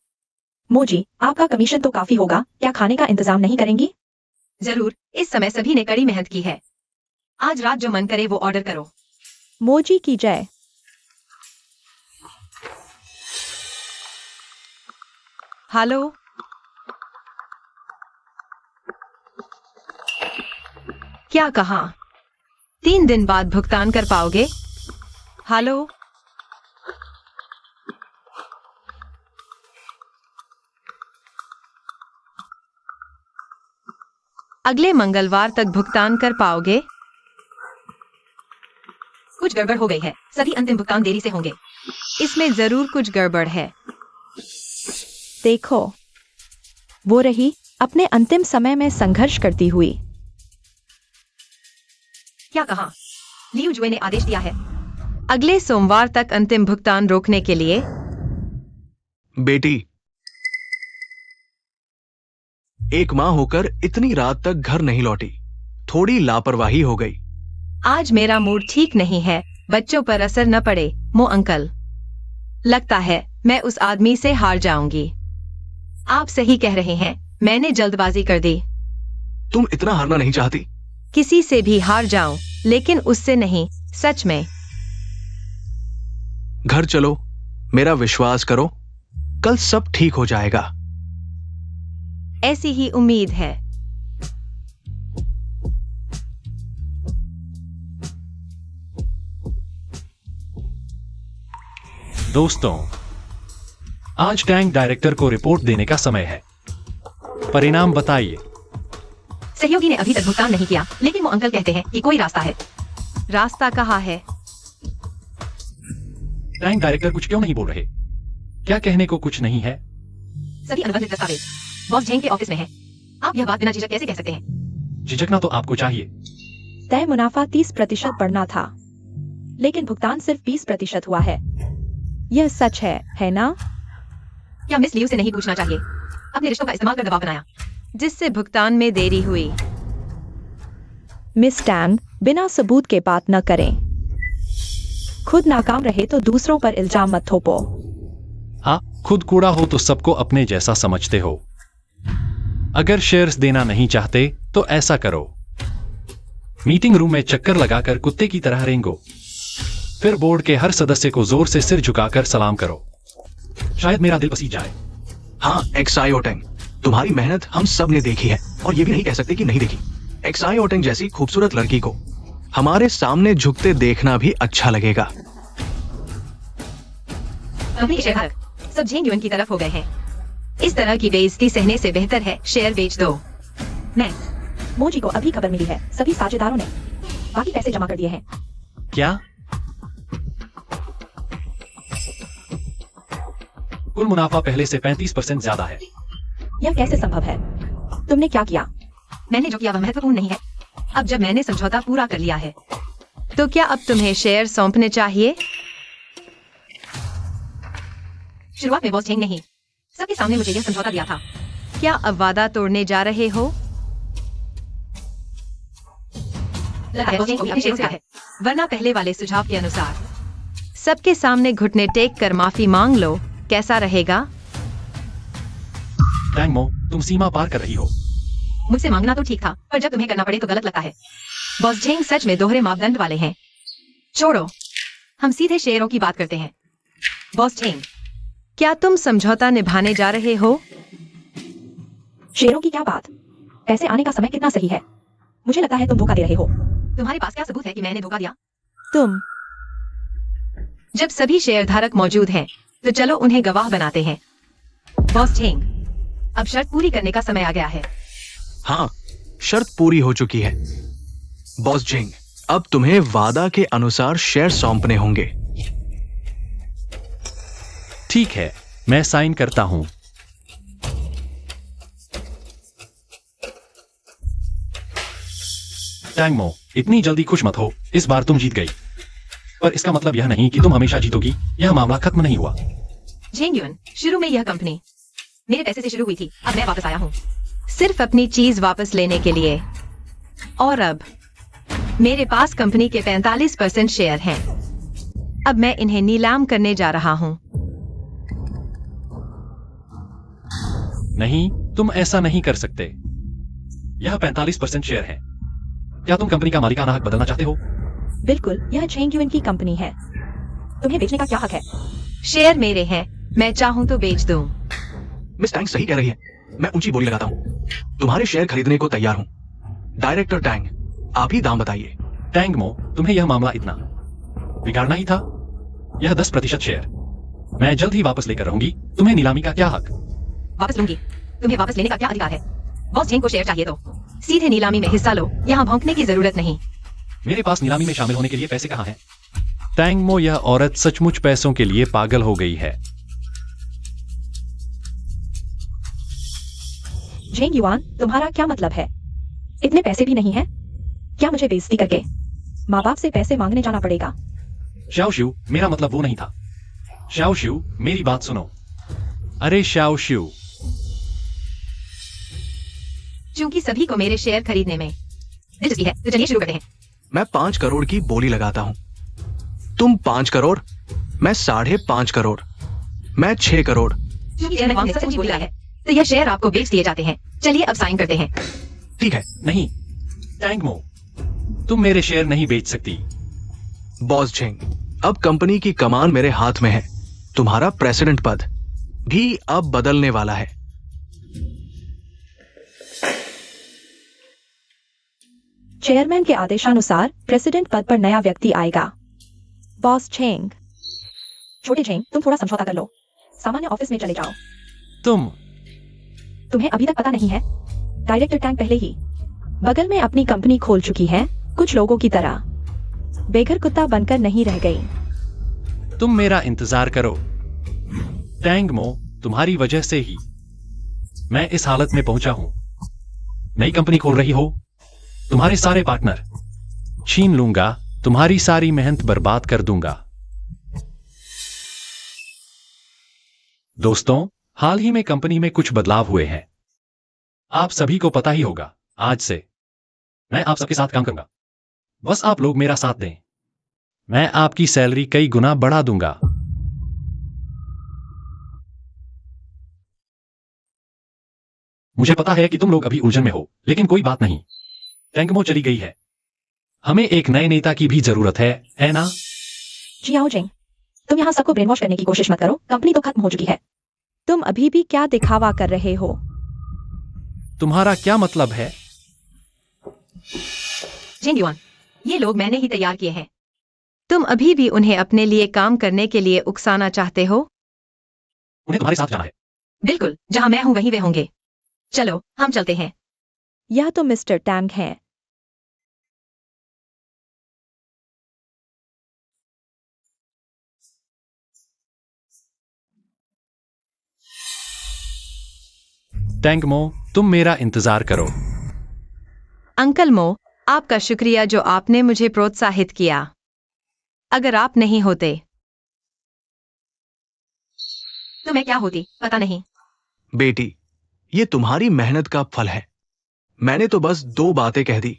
मोजी, आपका कमीशन तो काफी होगा, क्या खाने का इंतजाम नहीं करेंगी? जरूर, इस समय सभी ने कड़ी मेहनत की है। आज रात जो मन करे वो ऑर्डर करो। मोजी की जय। हेलो, क्या कहा? 3 दिन बाद भुगतान कर पाओगे? हेलो, अगले मंगलवार तक भुगतान कर पाओगे? कुछ गड़बड़ हो गई है, सभी अंतिम भुगतान देरी से होंगे। इसमें जरूर कुछ गड़बड़ है। देखो, वो रही अपने अंतिम समय में संघर्ष करती हुई। क्या कहा? लियू जुए ने आदेश दिया है। अगले सोमवार तक अंतिम भुगतान रोकने के लिए। बेटी, एक माँ होकर इतनी रात तक घर नहीं लौटी, थोड़ी लापरवाही हो गई। आज मेरा मूड ठीक नहीं है, बच्चों पर असर न पड़े। मो अंकल, लगता है मैं उस आदमी से हार जाऊंगी। आप सही कह रहे हैं, मैंने जल्दबाजी कर दी। तुम इतना हारना नहीं चाहती। किसी से भी हार जाऊं, लेकिन उससे नहीं, सच में। घर चलो, मेरा विश्वास करो, कल सब ठीक हो जाएगा। ऐसी ही उम्मीद है। दोस्तों, आज टैंक डायरेक्टर को रिपोर्ट देने का समय है। परिणाम बताइए। सहयोगी ने अभी तक भुगतान नहीं किया, लेकिन वो अंकल कहते हैं कि कोई रास्ता है। रास्ता कहाँ है? टैंक डायरेक्टर कुछ क्यों नहीं बोल रहे? क्या कहने को कुछ नहीं है? सभी अनुबंधित दस्तावेज बॉस झेंग के ऑफिस में है। आप यह बात बिना झिझक कैसे कह सकते हैं? झिझकना तो आपको चाहिए। तय मुनाफा 30% बढ़ना था, लेकिन भुगतान सिर्फ 20% हुआ है। यह सच है ना? क्या मिस लियू से नहीं पूछना चाहिए? अपने रिश्तों का इस्तेमाल कर दबाव बनाया, जिससे भुगतान में देरी हुई। मिस टैंग, बिना सबूत के बात न करें। खुद नाकाम रहे तो दूसरों पर इल्जाम मत थोपो। हाँ, खुद कूड़ा हो तो सबको अपने जैसा समझते हो। अगर शेयर्स देना नहीं चाहते तो ऐसा करो, मीटिंग रूम में चक्कर लगाकर कुत्ते की तरह रेंगो, फिर बोर्ड के हर सदस्य को जोर से सिर झुकाकर सलाम करो। शायद मेरा दिल पसीज जाए। हाँ, एक्साइओटेंग, तुम्हारी मेहनत हम सब ने देखी है और ये भी नहीं कह सकते कि नहीं देखी। एक्साइओटेंग जैसी खूबसूरत लड़की को हमारे सामने झुकते देखना भी अच्छा लगेगा। कंपनी के शेयरधारक सब झेंग युएन की तरफ हो गए हैं। इस तरह की बेइज्जती सहने से बेहतर है शेयर बेच दो। मैं मोजी को अभी खबर मिली है, सभी साझेदारों ने बाकी पैसे जमा कर दिए हैं। क्या? कुल मुनाफा पहले से 35% ज्यादा है। यह कैसे संभव है? तुमने क्या किया? मैंने जो किया वह महत्वपूर्ण नहीं है। अब जब मैंने समझौता पूरा कर लिया है, तो क्या अब तुम्हें शेयर सौंपने चाहिए? शुरुआत में बॉस झेंग नहीं, सबके सामने मुझे यह समझौता दिया था। क्या अब वादा तोड़ने जा रहे हो? लगता है बॉस झेंग को भी अपने शेयरों से है, वरना पहले वाले सुझाव के अनुसार सबके सामने घुटने टेक कर माफी मांग लो, कैसा रहेगा? टैंगमो, तुम सीमा पार कर रही हो। मुझसे मांगना तो ठीक था, पर जब तुम्हें करना पड़े तो गलत लगता है। बॉस झेंग सच में दोहरे मापदंड वाले हैं। छोड़ो, हम सीधे शेयरों की बात करते हैं। बॉस झेंग, क्या तुम समझौता निभाने जा रहे हो? शेयरों की क्या बात? पैसे आने का समय कितना सही है? मुझे लगता है तुम धोखा दे रहे हो। तुम्हारे पास क्या सबूत है कि मैंने धोखा दिया? तुम जब सभी शेयरधारक मौजूद हैं, तो चलो उन्हें गवाह बनाते हैं। बॉस झेंग, अब शर्त पूरी करने का समय आ गया है। हाँ, शर्त पूरी हो चुकी है। बॉस जिंग, अब तुम्हें वादा के अनुसार शेयर सौंपने होंगे। ठीक है, मैं साइन करता हूं। टैंग मो, इतनी जल्दी खुश मत हो, इस बार तुम जीत गई। पर इसका मतलब यह नहीं कि तुम हमेशा जीतोगी। यह मामला खत्म नहीं हुआ। जेंग युन, शुरू में यह कंपनी मेरे पैसे से शुरू हुई थी। अब मैं वापस आया हूँ। सिर्फ अपनी चीज वापस लेने के लिए। और अब मेरे पास कंपनी के 45% शेयर हैं। अब मैं इन्हें नीलाम करने जा रहा हूं। नहीं, तुम ऐसा नहीं कर सकते। यह 45% शेयर है। क्या तुम कंपनी का मालिकाना हक बदलना चाहते हो? बिल्कुल, यह चेंग युन की कंपनी है। तुम्हें बेचने का क्या हक है? शेयर मेरे हैं, मैं चाहूं तो बेच दूं। मिस टैंग सही कह रही है। मैं ऊंची बोली लगाता हूँ। तुम्हारे शेयर खरीदने को तैयार हूँ। डायरेक्टर टैंग, आप ही दाम बताइए। टैंग मो, तुम्हें यह मामला इतना बिगाड़ना ही था? यह 10% शेयर मैं जल्द ही वापस लेकर रहूंगी। तुम्हें नीलामी का क्या हक? वापस लूंगी। तुम्हें वापस लेने का क्या अधिकार है? बॉस जेंग को शेयर चाहिए तो सीधे नीलामी में हिस्सा लो। यहाँ भौंकने की जरूरत नहीं। मेरे पास नीलामी में शामिल होने के लिए पैसे कहाँ हैं? टैंग मो, यह औरत सचमुच पैसों के लिए पागल हो गई है। जेंग युआन, तुम्हारा क्या मतलब है? इतने पैसे भी नहीं है? क्या मुझे बेइज्जती करके माँ बाप से पैसे मांगने जाना पड़ेगा? श्याओ शिव, मेरा मतलब वो नहीं था। श्याओ शिव, मेरी बात सुनो। अरे श्याओ शिव, क्योंकि सभी को मेरे शेयर खरीदने में दिलचस्पी है, तो चलिए शुरू करते हैं। मैं 5 करोड़ की बोली लगाता हूँ। तुम 5 करोड़, मैं 5.5 करोड़, मैं 6 करोड़। क्योंकि चेयरमैन वांग ने सचमुच बोला है, तो यह शेयर आपको बेच दिए जाते हैं। चलिए अब साइन करते हैं। ठीक है। नहीं टैंग मो, तुम मेरे शेयर नहीं बेच सकती। बॉस झिंग, अब कंपनी की कमान मेरे हाथ में है। तुम्हारा प्रेसिडेंट पद भी अब बदलने वाला है। चेयरमैन के आदेशानुसार प्रेसिडेंट पद पर नया व्यक्ति आएगा। Boss Cheng. छोटे चेंग, तुम थोड़ा समझौता कर लो। सामान्य ऑफिस में चले जाओ। तुम्हें अभी तक पता नहीं है, डायरेक्टर टैंग पहले ही बगल में अपनी कंपनी खोल चुकी है। कुछ लोगों की तरह बेघर कुत्ता बनकर नहीं रह गई। तुम मेरा इंतजार करो। टैंग मो, तुम्हारी वजह से ही मैं इस हालत में पहुंचा हूं। नई कंपनी खोल रही हो, तुम्हारे सारे पार्टनर छीन लूंगा, तुम्हारी सारी मेहनत बर्बाद कर दूंगा। दोस्तों, हाल ही में कंपनी में कुछ बदलाव हुए हैं। आप सभी को पता ही होगा। आज से मैं आप सबके साथ काम करूंगा। बस आप लोग मेरा साथ दें। मैं आपकी सैलरी कई गुना बढ़ा दूंगा। मुझे पता है कि तुम लोग अभी उलझन में हो, लेकिन कोई बात नहीं। टैंगमो चली गई है। हमें एक नए नेता की भी जरूरत है ना? जियाओ जिंग, तुम यहाँ सबको ब्रेन वॉश करने की कोशिश मत करो। कंपनी तो खत्म हो चुकी है। तुम अभी भी क्या दिखावा कर रहे हो? तुम्हारा क्या मतलब है? जेंग युआन, ये लोग मैंने ही तैयार किए हैं। तुम अभी भी उन्हें अपने लिए काम करने के लिए उकसाना चाहते हो? उन्हें तुम्हारे साथ जाना है। बिल्कुल, जहां मैं हूं वहीं वे होंगे। चलो हम चलते हैं। यह तो मिस्टर टैंग है। टैंगमो, तुम मेरा इंतजार करो। अंकल मो, आपका शुक्रिया जो आपने मुझे प्रोत्साहित किया। अगर आप नहीं होते तो मैं क्या होती पता नहीं। बेटी, ये तुम्हारी मेहनत का फल है। मैंने तो बस 2 बातें कह दी।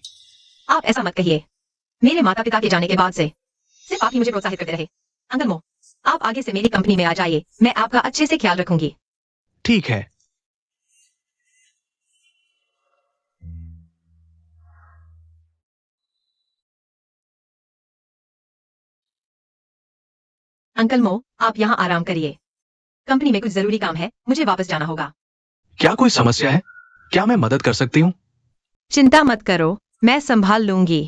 आप ऐसा मत कहिए। मेरे माता पिता के जाने के बाद से सिर्फ आप ही मुझे प्रोत्साहित करते रहे। अंकल मो, आप आगे से मेरी कंपनी में आ जाइए। मैं आपका अच्छे से ख्याल रखूंगी। ठीक है। अंकल मो, आप यहाँ आराम करिए। कंपनी में कुछ जरूरी काम है, मुझे वापस जाना होगा। क्या कोई समस्या है? क्या मैं मदद कर सकती हूँ? चिंता मत करो, मैं संभाल लूंगी।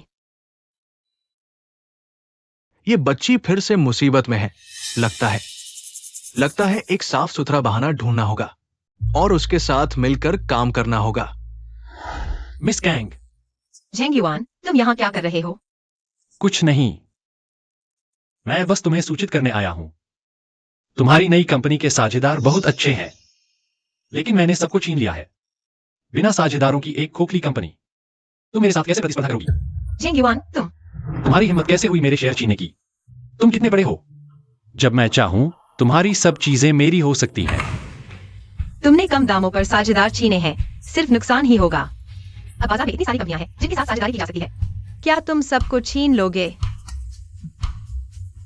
ये बच्ची फिर से मुसीबत में है। लगता है एक साफ सुथरा बहाना ढूंढना होगा। और उसके साथ मिलकर काम करना होगा। मिस कैंग, झेंग युआन, तुम यहाँ क्या कर रहे हो? कुछ नहीं, मैं बस तुम्हें सूचित करने आया हूं। तुम्हारी नई कंपनी के साझेदार बहुत अच्छे हैं, लेकिन मैंने सब कुछ छीन लिया है। बिना साझेदारों की एक खोखली कंपनी, तुम मेरे साथ कैसे प्रतिस्पर्धा करोगी? झेंग युआन, तुम्हारी हिम्मत कैसे हुई मेरे शेयर छीनने की? तुम कितने बड़े हो? जब मैं चाहूं तुम्हारी सब चीजें मेरी हो सकती हैं। तुमने कम दामों पर साझेदार छीने हैं, सिर्फ नुकसान ही होगा। अब बाजार में इतनी सारी कंपनियां हैं जिनके साथ साझेदारी की जा सकती है। क्या तुम सबको छीन लोगे?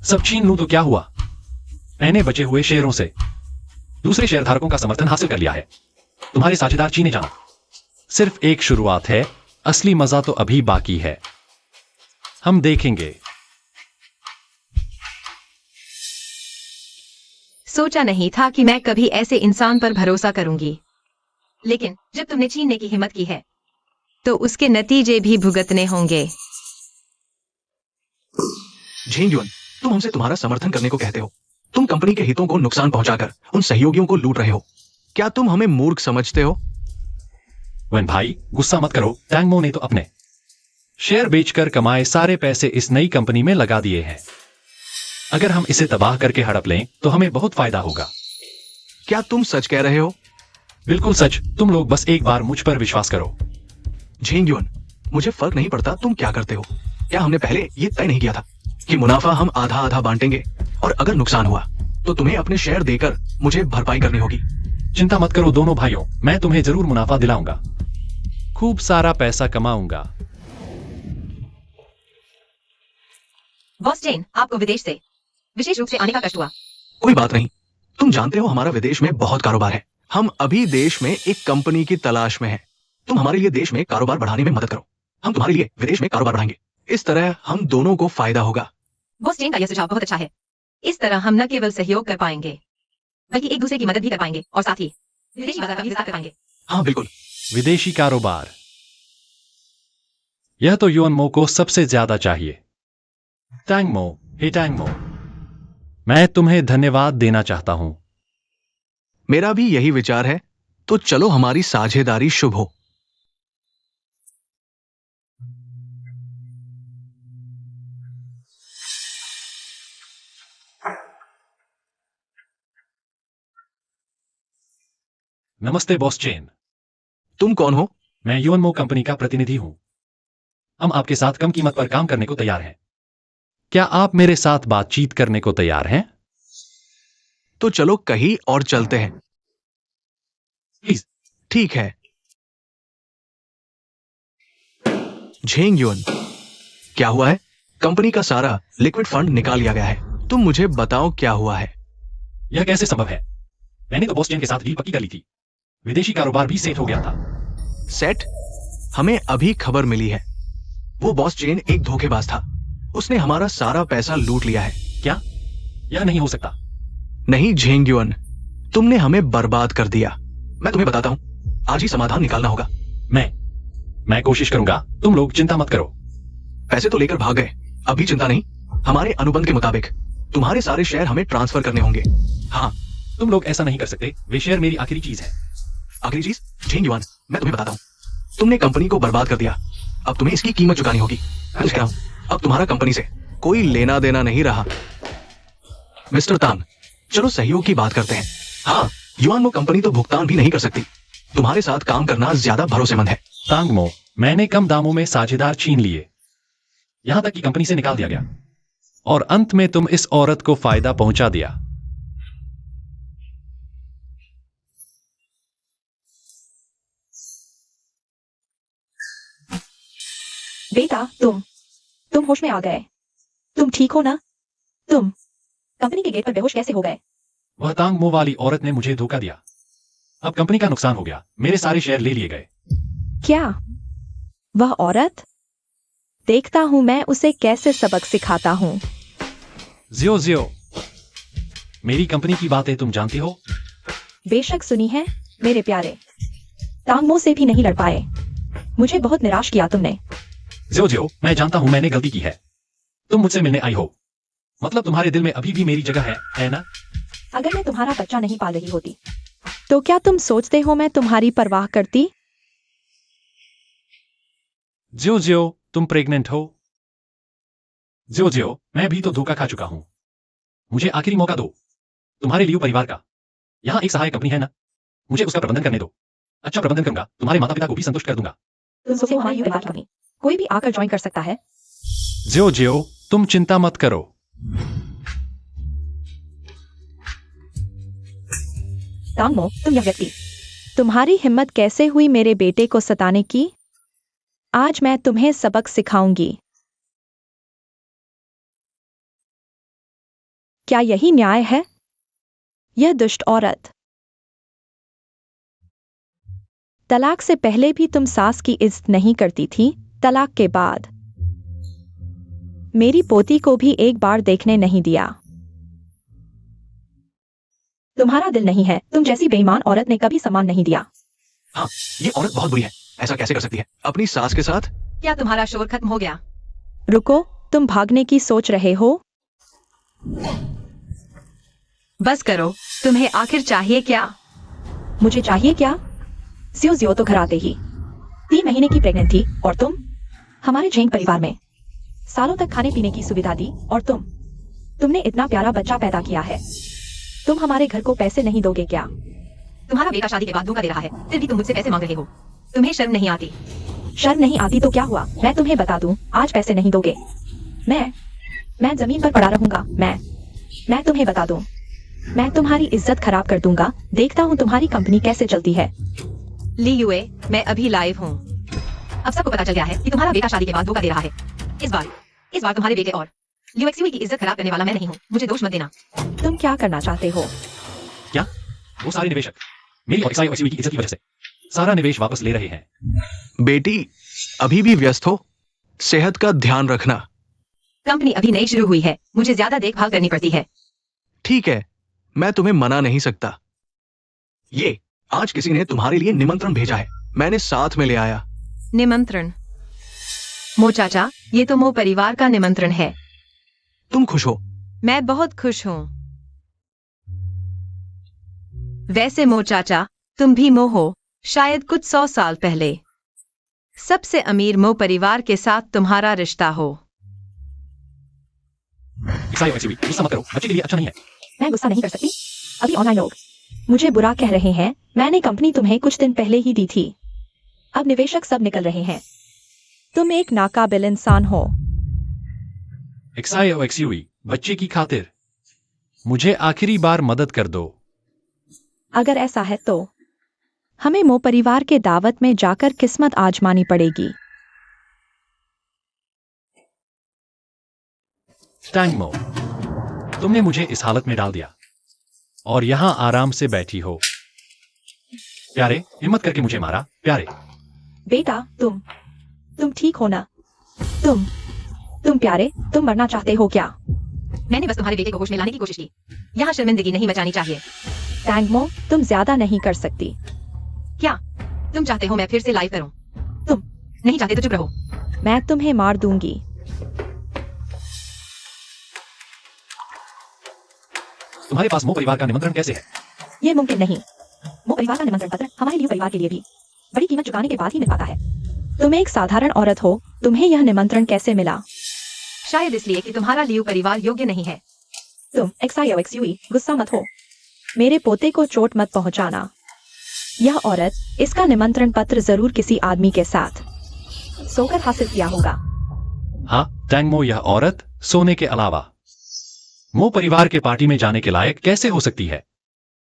सब छीन लूं तो क्या हुआ? मैंने बचे हुए शेयरों से दूसरे शेयरधारकों का समर्थन हासिल कर लिया है। तुम्हारे साझेदार छीने जाना सिर्फ एक शुरुआत है, असली मजा तो अभी बाकी है। हम देखेंगे। सोचा नहीं था कि मैं कभी ऐसे इंसान पर भरोसा करूंगी, लेकिन जब तुमने छीनने की हिम्मत की है तो उसके नतीजे भी भुगतने होंगे। झेंग युआन, तुम हमसे तुम्हारा समर्थन करने को कहते हो। तुम कंपनी के हितों को नुकसान पहुंचाकर उन सहयोगियों को लूट रहे हो। क्या तुम हमें मूर्ख समझते हो? वन भाई, गुस्सा मत करो। टैंगमो ने तो अपने शेयर बेचकर कमाए सारे पैसे इस नई कंपनी में लगा दिए हैं। अगर हम इसे तबाह करके हड़प लें तो हमें बहुत फायदा होगा। क्या तुम सच कह रहे हो? बिल्कुल सच। तुम लोग बस एक बार मुझ पर विश्वास करो। झेंग युआन, मुझे फर्क नहीं पड़ता तुम क्या करते हो। क्या हमने पहले ये तय नहीं किया था कि मुनाफा हम आधा आधा बांटेंगे, और अगर नुकसान हुआ तो तुम्हें अपने शेयर देकर मुझे भरपाई करनी होगी। चिंता मत करो दोनों भाइयों, मैं तुम्हें जरूर मुनाफा दिलाऊंगा। खूब सारा पैसा कमाऊंगा। बॉस चेन, आपको विदेश से विशेष रूप से आने का कष्ट हुआ। कोई बात नहीं, तुम जानते हो हमारा विदेश में बहुत कारोबार है। हम अभी देश में एक कंपनी की तलाश में हैं। तुम हमारे लिए देश में कारोबार बढ़ाने में मदद करो, हम तुम्हारे लिए विदेश में कारोबार बढ़ाएंगे। इस तरह हम दोनों को फायदा होगा। बॉस चेन का यह सुझाव बहुत अच्छा है। इस तरह हम न केवल सहयोग कर पाएंगे, बल्कि एक दूसरे की मदद भी कर पाएंगे, और साथ ही विदेशी बाजार का भी विस्तार कर पाएंगे। हाँ बिल्कुल। विदेशी कारोबार, यह तो युआनमो को सबसे ज्यादा चाहिए। टैंगमो, हे टैंगमो, मैं तुम्हें धन्यवाद देना चाहता हूं। मेरा भी यही विचार है। तो चलो हमारी साझेदारी शुभ हो। नमस्ते बॉस चेन। तुम कौन हो? मैं युआनमो कंपनी का प्रतिनिधि हूं। हम आपके साथ कम कीमत पर काम करने को तैयार हैं। क्या आप मेरे साथ बातचीत करने को तैयार हैं? तो चलो कहीं और चलते हैं। प्लीज। ठीक है। झेंग युआन, क्या हुआ है? कंपनी का सारा लिक्विड फंड निकाल लिया गया है। तुम मुझे बताओ क्या हुआ है। यह कैसे संभव है? मैंने तो बॉस चेन के साथ डील पक्की कर ली थी। विदेशी कारोबार भी सेट हो गया था। सेट? हमें अभी खबर मिली है। वो बॉस चेन एक धोखेबाज था। उसने हमारा सारा पैसा लूट लिया है। क्या? यह नहीं हो सकता। नहीं झेंग युआन, तुमने हमें बर्बाद कर दिया। मैं तुम्हें बताता हूं, आज ही समाधान निकालना होगा। मैं कोशिश करूंगा। तुम लोग चिंता मत करो। पैसे तो लेकर भाग गए, अभी चिंता नहीं। हमारे अनुबंध के मुताबिक तुम्हारे सारे शेयर हमें ट्रांसफर करने होंगे। हाँ। तुम लोग ऐसा नहीं कर सकते। वे शेयर मेरी आखिरी चीज है। आखिरी चीज? झेंग युआन, मैं तुम्हें बताता हूँ। तुमने कंपनी को बर्बाद कर दिया, अब तुम्हें इसकी कीमत चुकानी होगी। मैं कह रहा हूं, अब तुम्हारा कंपनी से कोई लेना देना नहीं रहा। मिस्टर तान, चलो सहयोग की बात करते हैं। हाँ, युआनमो कंपनी तो भुगतान भी नहीं कर सकती। तुम्हारे साथ काम करना ज्यादा भरोसेमंद है। टांगमो, मैंने कम दामों में साझेदार छीन लिए, यहां तक कि कंपनी से निकाल दिया गया, और अंत में तुम इस औरत को फायदा पहुंचा दिया। बेटा, तुम होश में आ गए। तुम ठीक हो ना? तुम कंपनी के गेट पर बेहोश कैसे हो गए? वह तांगमो वाली औरत ने मुझे धोखा दिया। अब कंपनी का नुकसान हो गया, मेरे सारे शेयर ले लिए गए। क्या? वह औरत? देखता हूं मैं उसे कैसे सबक सिखाता हूं। जियो जियो, मेरी कंपनी की बातें तुम जानती हो। बेशक सुनी है मेरे प्यारे। तांगमो से भी नहीं लड़ पाए। मुझे बहुत निराश किया तुमने। जियो जियो, मैं जानता हूं मैंने गलती की है। तुम मुझसे मिलने आई हो, मतलब तुम्हारे दिल में अभी भी मेरी जगह है ना? अगर मैं तुम्हारा बच्चा नहीं पाल रही होती तो क्या तुम सोचते हो मैं तुम्हारी परवाह करती? ज्यो ज्यो, तुम प्रेग्नेंट हो? ज्यो ज्यो, मैं भी तो धोखा खा चुका हूं। मुझे आखिरी मौका दो, तुम्हारे लियो परिवार का। यहां एक सहायक कंपनी है ना, मुझे उसका प्रबंधन करने दो। अच्छा प्रबंधन करूंगा, तुम्हारे माता पिता को भी संतुष्ट कर दूंगा। तुम सोचो हमारी युवा कंपनी कोई भी आकर ज्वाइन कर सकता है। ज्यो ज्यो, तुम चिंता मत करो। तांगमो, तुम यह व्यक्ति, तुम्हारी हिम्मत कैसे हुई मेरे बेटे को सताने की? आज मैं तुम्हें सबक सिखाऊंगी। क्या यही न्याय है? यह दुष्ट औरत। तलाक से पहले भी तुम सास की इज्जत नहीं करती थी, तलाक के बाद मेरी पोती को भी एक बार देखने नहीं दिया। तुम्हारा दिल नहीं है, तुम जैसी बेईमान औरत ने कभी सम्मान नहीं दिया। हाँ, ये औरत बहुत बुरी है। ऐसा कैसे कर सकती है अपनी सास के साथ? क्या तुम्हारा शोर खत्म हो गया? रुको, तुम भागने की सोच रहे हो? बस करो, तुम्हें आखिर चाहिए क्या? मुझे चाहिए क्या? ज्यो ज्यो तो घर आते ही 3 महीने की प्रेग्नेंट थी और तुम हमारे झेंग परिवार में सालों तक खाने पीने की सुविधा दी और तुमने इतना प्यारा बच्चा पैदा किया है। तुम हमारे घर को पैसे नहीं दोगे क्या? तुम्हारा बेटा शादी के बाद धोखा दे रहा है, फिर भी तुम मुझसे पैसे मांग रहे हो। तुम्हें शर्म नहीं आती? शर्म नहीं आती तो क्या हुआ? मैं तुम्हें बता दूं, आज पैसे नहीं दोगे, मैं जमीन पर पड़ा रहूंगा। मैं तुम्हें बता दूं, मैं तुम्हारी इज्जत खराब कर दूंगा। देखता हूं तुम्हारी कंपनी कैसे चलती है। ली युए, मैं अभी लाइव हूँ। अब सबको पता चल गया है कि तुम्हारा बेटा शादी के बाद धोखा दे रहा है। इस बार तुम्हारे बेटे और लियो एक्सयूवी की इज्जत खराब करने वाला मैं नहीं हूँ। मुझे दोष मत देना। तुम क्या करना चाहते हो? क्या? वो सारे निवेशक मेरी और XIO की इज्जत की वजह से सारा निवेश वापस ले रहे हैं। बेटी, अभी भी व्यस्त हो? सेहत का ध्यान रखना। कंपनी अभी नई शुरू हुई है, मुझे ज्यादा देखभाल करनी पड़ती है। ठीक है, मैं तुम्हें मना नहीं सकता। ये आज किसी ने तुम्हारे लिए निमंत्रण भेजा है, मैंने साथ में ले आया। निमंत्रण? मो चाचा, ये तो मो परिवार का निमंत्रण है। तुम खुश हो? मैं बहुत खुश हूँ। वैसे मो चाचा, तुम भी मो हो। शायद कुछ 100 साल पहले सबसे अमीर मो परिवार के साथ तुम्हारा रिश्ता हो। XIO गुस्सा मत करो, बच्चे के लिए अच्छा नहीं है। मैं गुस्सा नहीं कर सकती। अभी ऑनलाइन लोग मुझे बुरा कह रहे हैं। मैंने कंपनी तुम्हें कुछ दिन पहले ही दी थी, अब निवेशक सब निकल रहे हैं। तुम एक नाकाबिल इंसान हो। XIO बच्चे की खातिर मुझे आखिरी बार मदद कर दो। अगर ऐसा है तो हमें मो परिवार के दावत में जाकर किस्मत आजमानी पड़ेगी। टैंगमो, तुमने मुझे इस हालत में डाल दिया और यहां आराम से बैठी हो। प्यारे, हिम्मत करके मुझे मारा। प्यारे बेटा, तुम ठीक हो ना? तुम प्यारे, तुम मरना चाहते हो क्या? मैंने बस तुम्हारे बेटे को होश में लाने की कोशिश की। यहाँ शर्मिंदगी नहीं मचानी चाहिए। टैंगमो, तुम ज्यादा नहीं कर सकती। क्या तुम चाहते हो मैं फिर से लाइव करूं? तुम नहीं चाहते तो चुप रहो। मैं तुम्हें मार दूंगी। तुम्हारे पास मो परिवार का निमंत्रण कैसे है? ये मुमकिन नहीं। मो परिवार का निमंत्रण पत्र हमारे लिए परिवार के लिए भी बड़ी कीमत चुकाने के बाद ही मिल पाता है। तुम एक साधारण औरत हो, तुम्हें यह निमंत्रण कैसे मिला? शायद इसलिए कि तुम्हारा लियो परिवार योग्य नहीं है। तुम XIO गुस्सा मत हो। मेरे पोते को चोट मत पहुंचाना। यह औरत, इसका निमंत्रण पत्र जरूर किसी आदमी के साथ सोकर हासिल किया होगा। हाँ टैंगमो, यह औरत सोने के अलावा मो परिवार के पार्टी में जाने के लायक कैसे हो सकती है?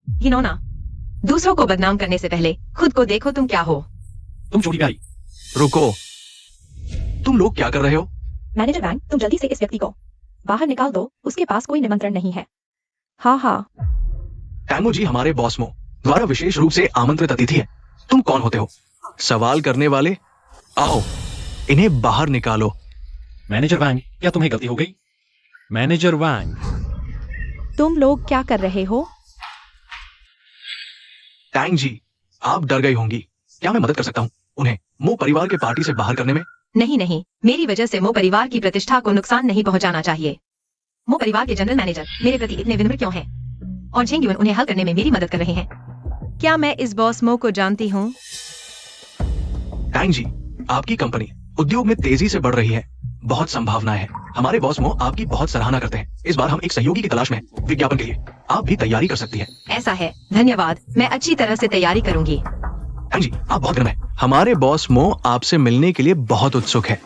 घिनौना, दूसरों को बदनाम करने से पहले खुद को देखो तुम क्या हो। तुम छोटी प्यारी। रुको, तुम लोग क्या कर रहे हो? मैनेजर वैंग, तुम जल्दी से इस व्यक्ति को बाहर निकाल दो, उसके पास कोई निमंत्रण नहीं है। हाँ। टैंगो जी हमारे बॉस मो द्वारा विशेष रूप से आमंत्रित अतिथि है। तुम कौन होते हो सवाल करने वाले? आओ, इन्हें बाहर निकालो। मैनेजर वैंग, क्या तुम्हें गलती हो गई? मैनेजर वैंग, तुम लोग क्या कर रहे हो? टैंग जी, आप डर गई होंगी। क्या मैं मदद कर सकता हूँ उन्हें मो परिवार के पार्टी से बाहर करने में? नहीं, मेरी वजह से मो परिवार की प्रतिष्ठा को नुकसान नहीं पहुंचाना चाहिए। मो परिवार के जनरल मैनेजर मेरे प्रति इतने विनम्र क्यों हैं? और झेंग युएन उन्हें हल करने में मेरी मदद कर रहे हैं। क्या मैं इस बॉस मो को जानती हूँ? टैंग जी, आपकी कंपनी उद्योग में तेजी से बढ़ रही है। बहुत संभावनाएं हैं। हमारे बॉस मो आपकी बहुत सराहना करते हैं। इस बार हम एक सहयोगी की तलाश में हैं। विज्ञापन के लिए आप भी तैयारी कर सकती हैं। ऐसा है, धन्यवाद। मैं अच्छी तरह से तैयारी करूंगी। टैंग जी, आप बहुत गर्म हैं। हमारे बॉस मो आपसे मिलने के लिए बहुत उत्सुक है।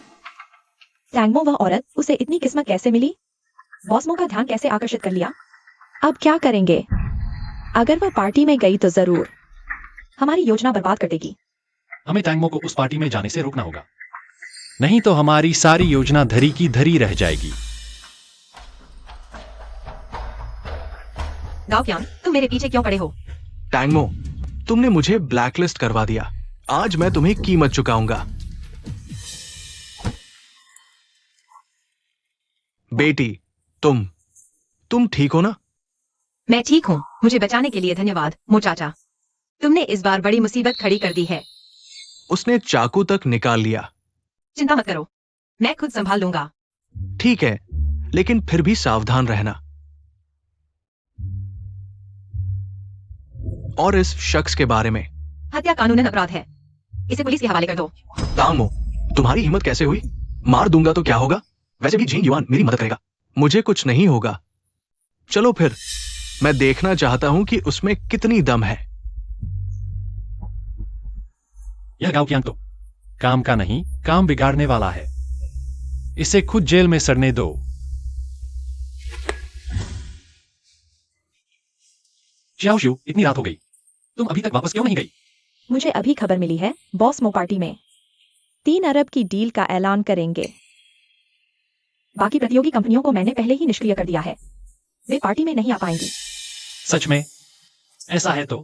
टैंगमो वह औरत, उसे इतनी किस्मत कैसे मिली? बॉसमो का ध्यान कैसे आकर्षित कर लिया? अब क्या करेंगे? अगर वह पार्टी में गई तो जरूर हमारी योजना बर्बाद कर देगी। हमें टैंगमो को उस पार्टी में जाने से रोकना होगा, नहीं तो हमारी सारी योजना धरी की धरी रह जाएगी। गाओक्यांग, तुम मेरे पीछे क्यों पड़े हो? टैंगमो, तुमने मुझे ब्लैकलिस्ट करवा दिया। आज मैं तुम्हें कीमत चुकाऊंगा। बेटी, तुम ठीक हो ना? मैं ठीक हूँ। मुझे बचाने के लिए धन्यवाद, मो चाचा। तुमने इस बार बड़ी मुसीबत खड़ी कर दी है। उसने चाकू तक निकाल लिया। चिंता मत करो, मैं खुद संभाल लूंगा। ठीक है, लेकिन फिर भी सावधान रहना। और इस शख्स के बारे में? हत्या कानूनन अपराध है, इसे पुलिस के हवाले कर दो। तांगमो, तुम्हारी हिम्मत कैसे हुई? मार दूंगा तो क्या होगा? वैसे भी जिंग युआन मेरी मदद करेगा। मुझे कुछ नहीं होगा। चलो फिर, मैं देखना चाहता हूं कि उसमें कितनी दम है। यह गाओक्यांग तो काम का नहीं, काम बिगाड़ने वाला है। इसे खुद जेल में सड़ने दो। xiaoxiu, इतनी रात हो गई, तुम अभी तक वापस क्यों नहीं गई? मुझे अभी खबर मिली है, बॉस मो पार्टी में 3 अरब की डील का ऐलान करेंगे। बाकी प्रतियोगी कंपनियों को मैंने पहले ही निष्क्रिय कर दिया है। वे पार्टी में नहीं आ पाएंगी। सच में? ऐसा है तो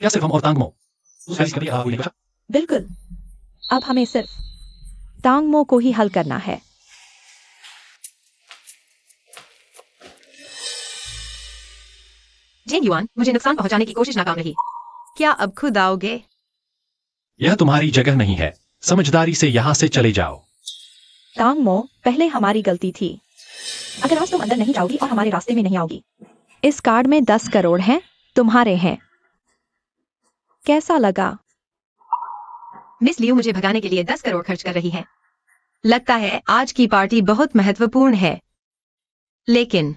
क्या सिर्फ हम और तांगमो उस फैसले कभी हुई नहीं बचा? बिल्कुल। अब हमें सिर्फ तांगमो को ही हल करना है। जिंग युआन, मुझे नुकसान पहुंचाने की कोशिश नाकाम रही। क्या अब खुद आओगे? यह तुम्हारी जगह नहीं है। समझदारी से यहां से चले जाओ। तांगमो, पहले हमारी गलती थी। अगर आज तुम अंदर नहीं जाओगी और हमारे रास्ते में नहीं आओगी। इस कार्ड में 10 करोड़ हैं, तुम्हारे हैं। कैसा लगा? मिस लियू मुझे भगाने के लिए 10 करोड़ खर्च कर रही है। लगता है आज की पार्टी बहुत महत्वपूर्ण है। लेकिन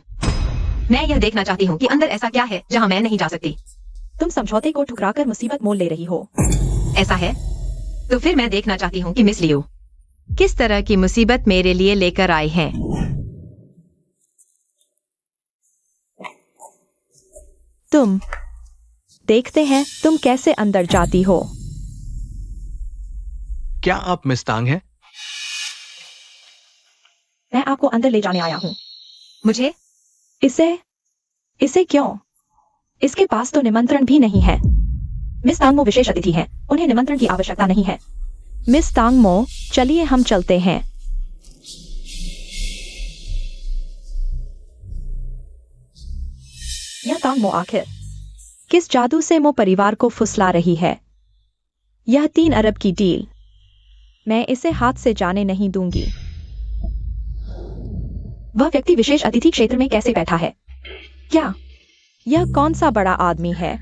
मैं यह देखना चाहती हूँ कि अंदर ऐसा क्या है जहाँ मैं नहीं जा सकती। तुम समझौते को ठुकराकर मुसीबत मोल ले रही हो। ऐसा है तो फिर मैं देखना चाहती हूँ कि मिस लियू किस तरह की मुसीबत मेरे लिए लेकर आए हैं। तुम देखते हैं तुम कैसे अंदर जाती हो। क्या आप मिस तांग हैं? मैं आपको अंदर ले जाने आया हूँ। मुझे इसे क्यों? इसके पास तो निमंत्रण भी नहीं है। मिस तांगमो विशेष अतिथि हैं, उन्हें निमंत्रण की आवश्यकता नहीं है। मिस तांगमो, चलिए हम चलते हैं। यह तांगमो आखिर किस जादू से मो परिवार को फुसला रही है? यह 3 अरब की डील, मैं इसे हाथ से जाने नहीं दूंगी। वह व्यक्ति विशेष अतिथि क्षेत्र में कैसे बैठा है? क्या यह कौन सा बड़ा आदमी है?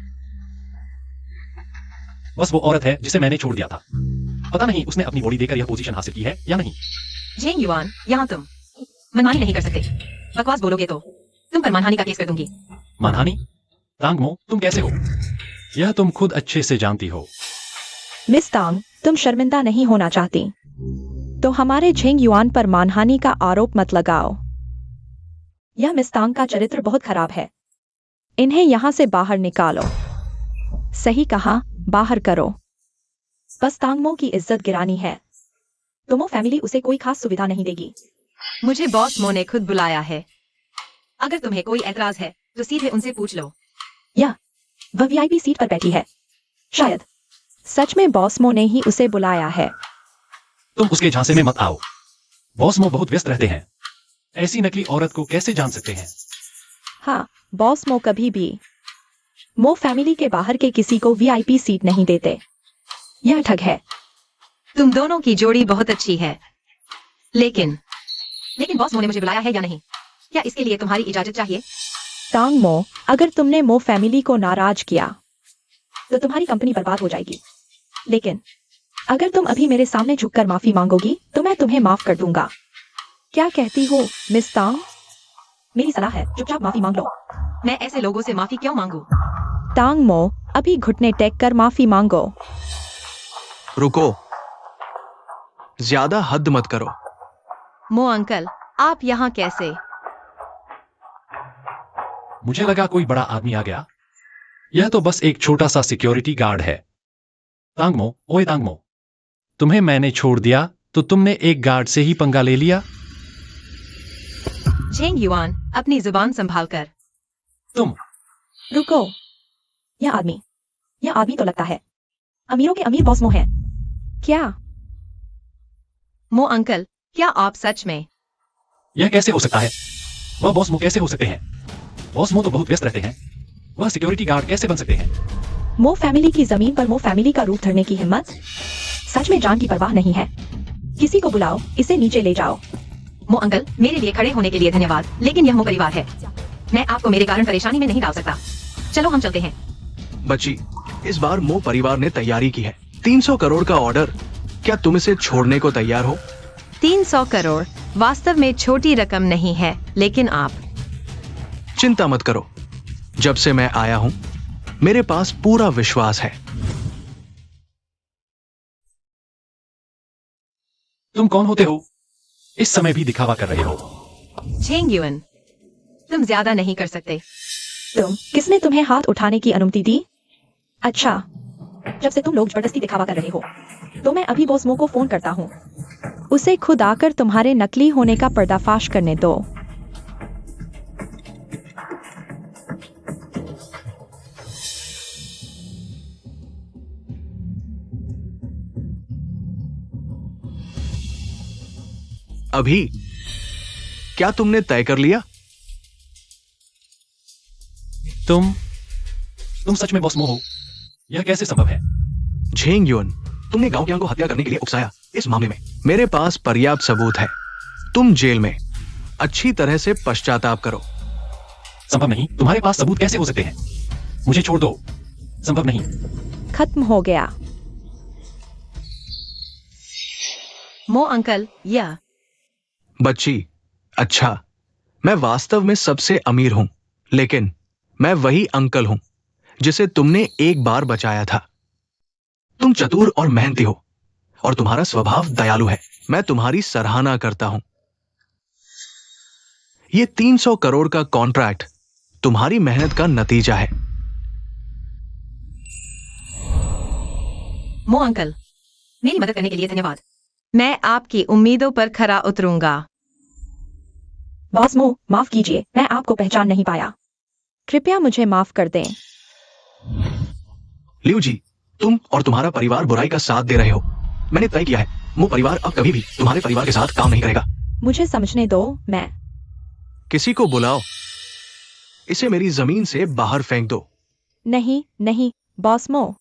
बस वो औरत है जिसे मैंने छोड़ दिया था। पता नहीं उसने अपनी बॉडी देकर यह पोजीशन हासिल की है या नहीं। जिंग युआन, यहाँ तुम मनमानी नहीं कर सकते। बकवास बोलोगे तो तुम पर मानहानि का केस कर दूंगी। मानहानि? तांगमो, तुम कैसे हो? यह तुम खुद अच्छे से जानती हो। मिस तांग, तुम शर्मिंदा नहीं होना चाहती तो हमारे झेंग युआन पर मानहानि का आरोप मत लगाओ। यह मिस तांग का चरित्र बहुत खराब है। इन्हें यहां से बाहर निकालो। सही कहा, बाहर करो। बस तांगमो की इज्जत गिरानी है। तुमो फैमिली उसे कोई खास सुविधा नहीं देगी। मुझे बॉस मो ने खुद बुलाया है। अगर तुम्हें कोई ऐतराज है तो सीधे उनसे पूछ लो। वह वीआईपी सीट पर बैठी है। शायद सच में बॉस मो ने ही उसे बुलाया है। तुम उसके झांसे में मत आओ। बॉस मो बहुत व्यस्त रहते हैं। ऐसी नकली औरत को कैसे जान सकते हैं? हाँ, बॉस मो कभी भी मो फैमिली के बाहर के किसी को वीआईपी सीट नहीं देते। यह ठग है। तुम दोनों की जोड़ी बहुत अच्छी है। लेकिन बॉस मो ने मुझे बुलाया है या नहीं? क्या इसके लिए तुम्हारी इजाजत चाहिए? तांगमो, अगर तुमने मो फैमिली को नाराज किया तो तुम्हारी कंपनी बर्बाद हो जाएगी। लेकिन अगर तुम अभी मेरे सामने झुककर माफी मांगोगी तो मैं तुम्हें माफ कर दूंगा। क्या कहती हो मिस तांग? मेरी सलाह है चुपचाप माफी मांग लो। मैं ऐसे लोगों से माफी क्यों मांगू? तांग मो, अभी घुटने टेक कर माफी मांगो। रुको, ज्यादा हद मत करो। मो अंकल, आप यहाँ कैसे? मुझे लगा कोई बड़ा आदमी आ गया। यह तो बस एक छोटा सा सिक्योरिटी गार्ड है। तांगमो, ओए तांगमो, तुम्हें मैंने छोड़ दिया तो तुमने एक गार्ड से ही पंगा ले लिया। झेंग युआन, अपनी जुबान संभाल कर। तुम रुको, यह आदमी तो लगता है अमीरों के अमीर बॉस मो है। क्या? मो अंकल, क्या आप सच में? यह कैसे हो सकता है? वह बॉस मो कैसे हो सकते हैं? बॉस मो तो बहुत व्यस्त रहते हैं। वह सिक्योरिटी गार्ड कैसे बन सकते हैं? मो फैमिली की जमीन पर मो फैमिली का रूप धरने की हिम्मत? सच में जान की परवाह नहीं है। किसी को बुलाओ, इसे नीचे ले जाओ। मो अंकल, मेरे लिए खड़े होने के लिए धन्यवाद, लेकिन यह मो परिवार है। मैं आपको मेरे कारण परेशानी में नहीं डाल सकता। चलो हम चलते हैं। बच्ची, इस बार मो परिवार ने तैयारी की है। 300 करोड़ का ऑर्डर। क्या तुम इसे छोड़ने को तैयार हो? 300 करोड़ वास्तव में छोटी रकम नहीं है, लेकिन आप चिंता मत करो। जब से मैं आया हूं, मेरे पास पूरा विश्वास है। तुम कौन होते हो? इस समय भी दिखावा कर रहे हो। झेंग युआन, तुम ज्यादा नहीं कर सकते। किसने तुम्हें हाथ उठाने की अनुमति दी? अच्छा, जब से तुम लोग जबरदस्ती दिखावा कर रहे हो तो मैं अभी बॉस मो को फोन करता हूँ। उसे खुद आकर तुम्हारे नकली होने का पर्दाफाश करने दो। अभी क्या तुमने तय कर लिया? तुम सच में बॉस मो हो? यह कैसे संभव है? झेंग युन, तुमने गांव को हत्या करने के लिए उकसाया। इस मामले में मेरे पास पर्याप्त सबूत है। तुम जेल में अच्छी तरह से पश्चाताप करो। संभव नहीं। तुम्हारे पास सबूत कैसे हो सकते हैं? मुझे छोड़ दो। संभव नहीं। खत्म हो गया। मो अंकल, यह बच्ची, अच्छा, मैं वास्तव में सबसे अमीर हूं, लेकिन मैं वही अंकल हूं जिसे तुमने एक बार बचाया था। तुम चतुर और मेहनती हो और तुम्हारा स्वभाव दयालु है। मैं तुम्हारी सराहना करता हूं। ये 300 करोड़ का कॉन्ट्रैक्ट तुम्हारी मेहनत का नतीजा है। मो अंकल, मेरी मदद करने के लिए धन्यवाद। मैं आपकी उम्मीदों पर खरा उतरूंगा। बॉस मो, माफ कीजिए, मैं आपको पहचान नहीं पाया। कृपया मुझे माफ कर दें। लियू जी, तुम और तुम्हारा परिवार बुराई का साथ दे रहे हो। मैंने तय किया है, मो परिवार अब कभी भी तुम्हारे परिवार के साथ काम नहीं करेगा। मुझे समझने दो। मैं किसी को बुलाओ। इसे मेरी जमीन से बाहर फेंक दो। नहीं, बॉस मो।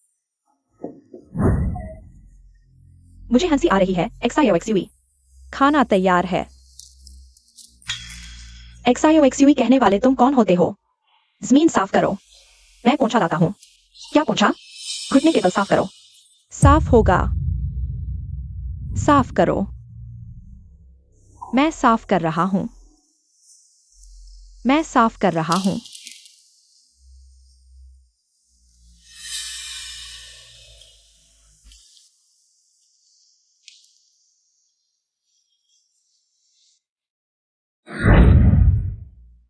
मुझे हंसी आ रही है। XIOXUE खाना तैयार है। XIOXUE कहने वाले तुम कौन होते हो? जमीन साफ करो। मैं पोंछा लाता हूँ। क्या पोंछा? घुटने के बल साफ करो। साफ होगा। साफ करो। मैं साफ कर रहा हूँ।